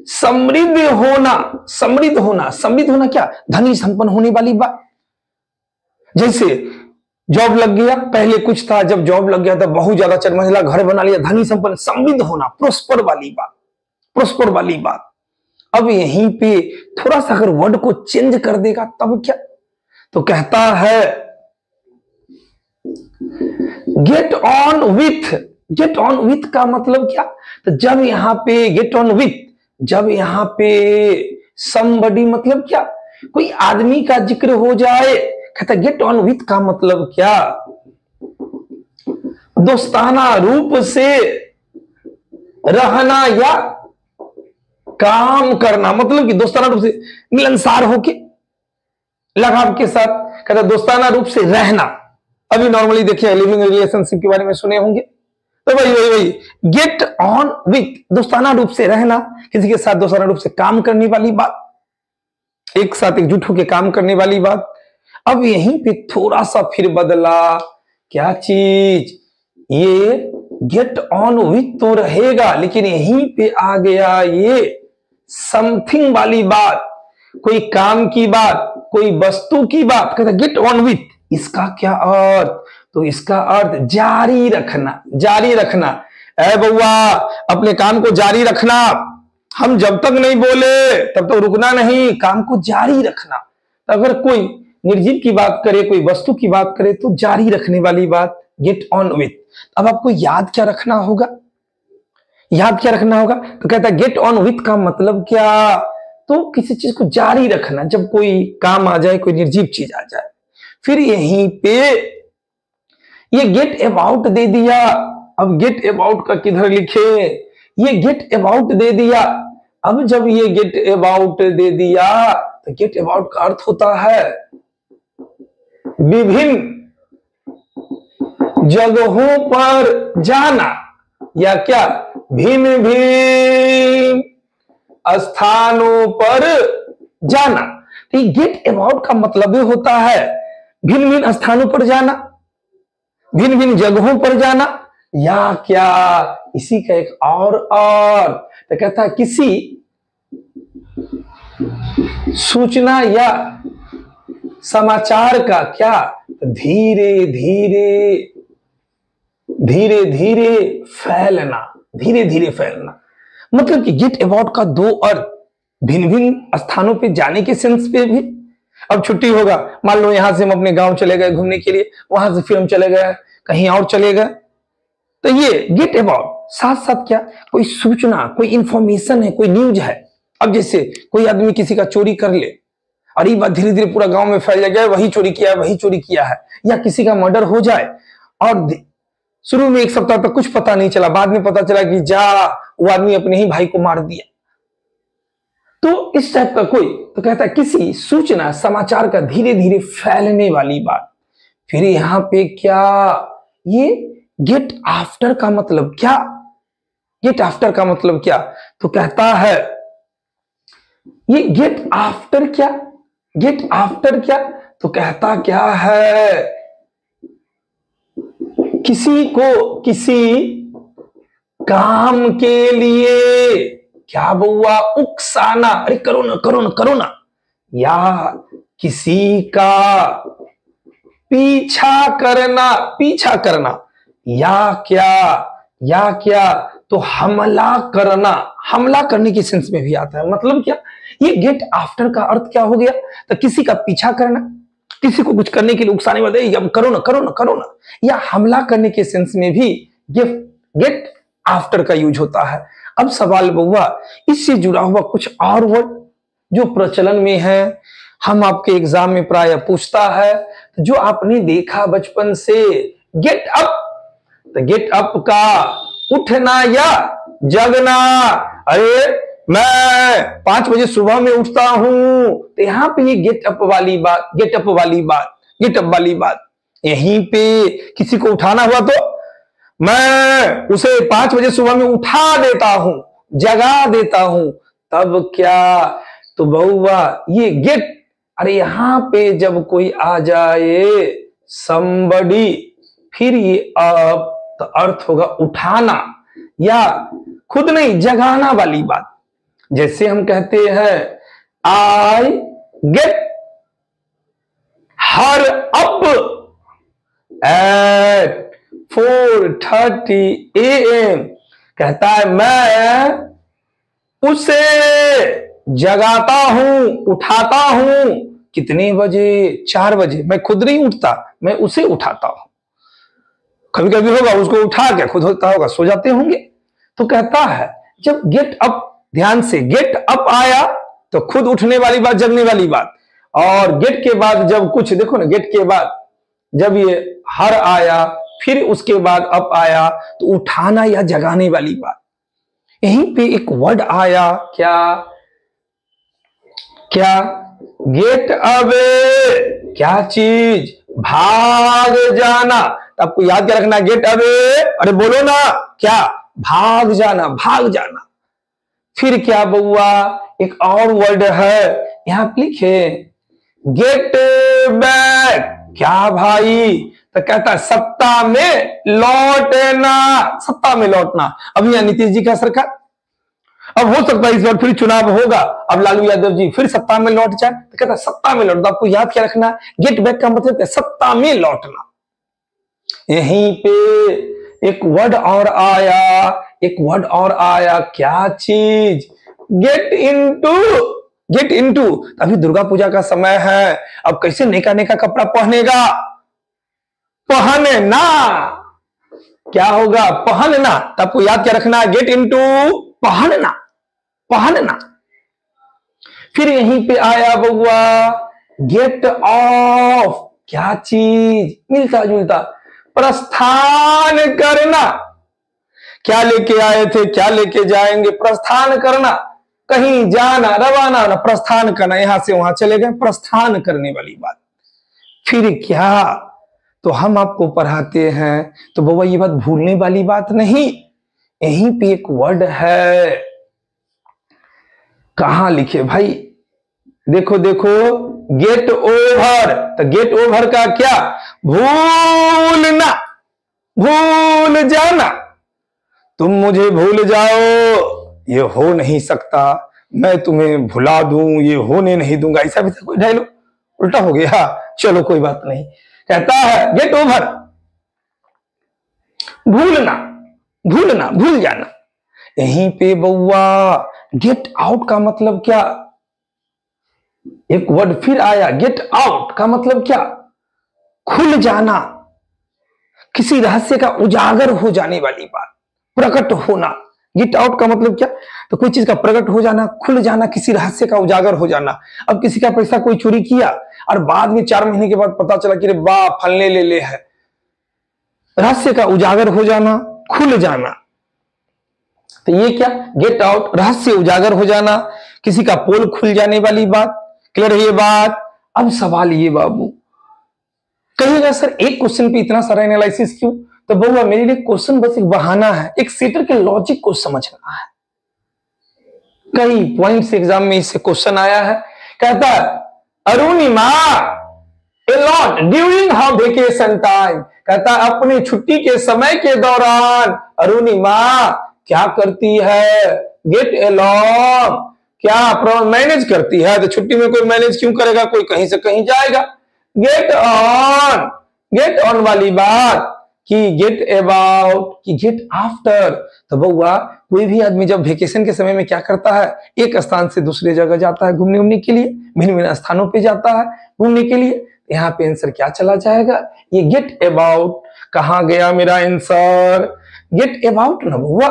समृद्ध होना, समृद्ध होना, समृद्ध होना क्या, धनी संपन्न होने वाली बात। जैसे जॉब लग गया, पहले कुछ था, जब जॉब लग गया तो बहुत ज्यादा 4 मंजिला घर बना लिया, धनी संपन्न, समृद्ध होना, प्रोस्पर वाली बात, प्रोस्पर वाली बात। अब यहीं पे थोड़ा सा अगर वर्ड को चेंज कर देगा तब क्या, तो कहता है get on with. Get on with का मतलब क्या, तो जब यहां पे गेट ऑन विथ, जब यहां पे समबडी मतलब क्या, कोई आदमी का जिक्र हो जाए, कहता गेट ऑन विथ का मतलब क्या, दोस्ताना रूप से रहना या काम करना, मतलब कि दोस्ताना रूप से मिलनसार होके लगाव के साथ, कहता दोस्ताना रूप से रहना। अभी नॉर्मली देखिए लिविंग रिलेशनशिप के बारे में सुने होंगे, तो वही गेट ऑन विथ, दोस्ताना रूप से रहना, किसी के साथ दोस्ताना रूप से काम करने वाली बात, एक साथ एकजुट होकर काम करने वाली बात। अब यहीं पे थोड़ा सा फिर बदला, क्या चीज, ये गेट ऑन विथ तो रहेगा, लेकिन यहीं पे आ गया ये समथिंग वाली बात, कोई काम की बात, कोई वस्तु की बात। कहता गेट ऑन विथ, इसका क्या अर्थ, तो इसका अर्थ जारी रखना, जारी रखना। ऐ बउआ अपने काम को जारी रखना, हम जब तक नहीं बोले तब तक रुकना नहीं, काम को जारी रखना। तो अगर कोई निर्जीव की बात करे, कोई वस्तु की बात करे, तो जारी रखने वाली बात, गेट ऑन विथ। अब आपको याद क्या रखना होगा, याद क्या रखना होगा, तो कहता है गेट ऑन विथ का मतलब क्या, तो किसी चीज को जारी रखना, जब कोई काम आ जाए, कोई निर्जीव चीज आ जाए। फिर यहीं पे ये गेट अबाउट दे दिया। अब गेट अबाउट का किधर लिखे, ये गेट अबाउट दे दिया। अब जब ये गेट अबाउट दे दिया तो गेट अबाउट का अर्थ होता है विभिन्न जगहों पर जाना, या क्या, भिन्न भिन्न स्थानों पर जाना। तो ये गेट अबाउट का मतलब होता है भिन्न भिन्न स्थानों पर जाना, भिन्न भिन्न जगहों पर जाना, या क्या, इसी का एक और तो कहता है किसी सूचना या समाचार का क्या धीरे धीरे धीरे धीरे फैलना, धीरे धीरे फैलना। मतलब कि गेट अबाउट का दो अर्थ भिन्न भिन्न स्थानों पे जाने के सेंस पे भी। अब छुट्टी होगा, मान लो यहां से हम अपने गांव चले गए घूमने के लिए, वहां से फिर हम चले गए कहीं और चले गए, तो ये गेट अबाउट। साथ साथ क्या, कोई सूचना, कोई इंफॉर्मेशन है, कोई न्यूज है। अब जैसे कोई आदमी किसी का चोरी कर ले और ये बात धीरे धीरे पूरा गांव में फैल जाए, वही चोरी किया है, वही चोरी किया है। या किसी का मर्डर हो जाए और शुरू में 1 सप्ताह तक कुछ पता नहीं चला, बाद में पता चला कि वो आदमी अपने ही भाई को मार दिया। तो इस टाइप का कोई, तो कहता है किसी सूचना समाचार का धीरे धीरे फैलने वाली बात। फिर यहां पे क्या, ये गेट आफ्टर का मतलब क्या, गेट आफ्टर का मतलब क्या, तो कहता है ये गेट आफ्टर क्या, गेट आफ्टर क्या, तो कहता क्या है किसी को किसी काम के लिए क्या बउआ उकसाना, अरे करो ना करो ना करो ना, या किसी का पीछा करना, पीछा करना, या क्या तो हमला करना, हमला करने की सेंस में भी आता है। मतलब क्या, ये गेट आफ्टर का अर्थ क्या हो गया, तो किसी का पीछा करना, किसी को कुछ करने के लिए उकसाने वाले, करो ना करो ना करो ना, या हमला करने के सेंस में भी गेट आफ्टर का यूज होता है। अब सवाल बउआ, इससे जुड़ा हुआ कुछ और वर्ड जो प्रचलन में है, हम आपके एग्जाम में प्राय पूछता है, जो आपने देखा बचपन से, गेट अप, तो गेट अप का उठना या जगना। अरे मैं 5 बजे सुबह में उठता हूं, तो यहां पे ये गेट अप वाली बात, गेट अप वाली बात, गेट अप वाली बात। यहीं पे किसी को उठाना हुआ तो मैं उसे 5 बजे सुबह में उठा देता हूं, जगा देता हूं, तब क्या, तो बउआ ये गेट। अरे यहां पे जब कोई आ जाए somebody, फिर ये अप, तो अर्थ होगा उठाना या खुद नहीं जगाना वाली बात। जैसे हम कहते हैं I get her up at 4:30 AM, कहता है मैं उसे जगाता हूं, उठाता हूं, कितने बजे, 4 बजे। मैं खुद नहीं उठता, मैं उसे उठाता हूं। कभी कभी होगा उसको उठा के खुद होता होगा, सो जाते होंगे। तो कहता है जब गेट अप, ध्यान से, गेट अप आया तो खुद उठने वाली बात, जगने वाली बात, और गेट के बाद जब कुछ, देखो ना, गेट के बाद जब ये हर आया, फिर उसके बाद अप आया, तो उठाना या जगाने वाली बात। यहीं पे एक वर्ड आया, क्या गेट अवे, क्या चीज, भाग जाना। आपको याद क्या रखना, गेट अवे, अरे बोलो ना, क्या, भाग जाना, भाग जाना। फिर क्या बउआ, एक और वर्ड है यहां पे लिखे, गेट बैक, क्या भाई, तो कहता है सत्ता में लौटना, सत्ता में लौटना। अभी यहां नीतीश जी का सरकार, अब हो सकता है इस बार फिर चुनाव होगा, अब लालू यादव जी फिर सत्ता में लौट जाए, तो कहता है सत्ता में लौटना। आपको याद क्या रखना, गेट बैक का मतलब है सत्ता में लौटना। यहीं पे एक वर्ड और आया, एक वर्ड और आया, क्या चीज, गेट इनटू, गेट इनटू। अभी दुर्गा पूजा का समय है, अब कैसे नेका नेका कपड़ा पहनेगा, पहनना, क्या होगा, पहनना। तब आपको याद क्या रखना, गेट इनटू, पहनना, पहनना। फिर यहीं पे आया बउआ गेट ऑफ, क्या चीज, मिलता जुलता, प्रस्थान करना। क्या लेके आए थे, क्या लेके जाएंगे, प्रस्थान करना, कहीं जाना, रवाना, प्रस्थान करना, यहां से वहां चले गए, प्रस्थान करने वाली बात। फिर क्या, तो हम आपको पढ़ाते हैं, तो बउआ ये बात भूलने वाली बात नहीं। यहीं पे एक वर्ड है, कहां लिखे भाई, देखो देखो, गेट ओवर। तो गेट ओवर का क्या, भूलना, भूल जाना। तुम मुझे भूल जाओ, ये हो नहीं सकता, मैं तुम्हें भुला दूं, ये होने नहीं दूंगा, ऐसा भी कोई डायलॉग, उल्टा हो गया। चलो कोई बात नहीं। कहता है गेट ओवर, भूलना, भूलना, भूल जाना। यहीं पे बउआ गेट आउट का मतलब क्या, एक वर्ड फिर आया, गेट आउट का मतलब क्या, खुल जाना, किसी रहस्य का उजागर हो जाने वाली बात, प्रकट होना। गेट आउट का मतलब क्या, तो कोई चीज का प्रकट हो जाना, खुल जाना, किसी रहस्य का उजागर हो जाना। अब किसी का पैसा कोई चोरी किया और बाद में 4 महीने के बाद पता चला कि रे वाह फलने ले है, रहस्य का उजागर हो जाना, खुल जाना। तो ये क्या, गेट आउट, रहस्य उजागर हो जाना, किसी का पोल खुल जाने वाली बात। क्लियर है ये बात। अब सवाल ये बाबू, कहिएगा सर एक क्वेश्चन पे इतना सारा एनालिसिस क्यों, तो बउआ मेरे लिए क्वेश्चन बस एक बहाना है, एक सेटर के लॉजिक को समझना है। कई पॉइंट्स एग्जाम में इससे क्वेश्चन आया है। कहता है Arunima a lot during her vacation time, कहता है अपनी छुट्टी के समय के दौरान अरुणिमा क्या करती है, गेट along, क्या मैनेज करती है। तो छुट्टी में कोई मैनेज क्यों करेगा, कोई कहीं से कहीं जाएगा। गेट ऑन, गेट ऑन वाली बात कि गेट अबाउट कि गेट आफ्टर। तो बउआ कोई भी आदमी जब वेकेशन के समय में क्या करता है, एक स्थान से दूसरे जगह जाता है घूमने उमने के लिए, भिन्न भिन्न स्थानों पे जाता है घूमने के लिए। यहाँ पे आंसर क्या चला जाएगा, ये गेट अबाउट। कहां गया मेरा आंसर, गेट अबाउट ना बउआ,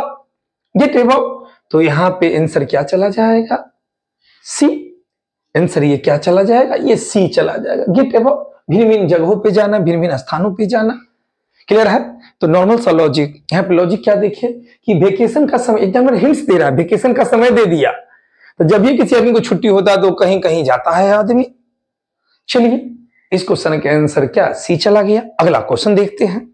गेट अबाउट। तो यहाँ पे आंसर क्या चला जाएगा, सी। आंसर ये क्या चला जाएगा, ये सी चला जाएगा। गेट अबाउट, भिन्न भिन्न जगहों पे जाना, भिन्न भिन्न स्थानों पे जाना। क्लियर है। तो नॉर्मल सा लॉजिक, यहाँ पे लॉजिक क्या देखिए कि वेकेशन का समय, एग्जामिनर हिंट्स दे रहा है, वेकेशन का समय दे दिया, तो जब भी किसी आदमी को छुट्टी होता है तो कहीं कहीं जाता है आदमी। चलिए इस क्वेश्चन के आंसर क्या, सी चला गया। अगला क्वेश्चन देखते हैं।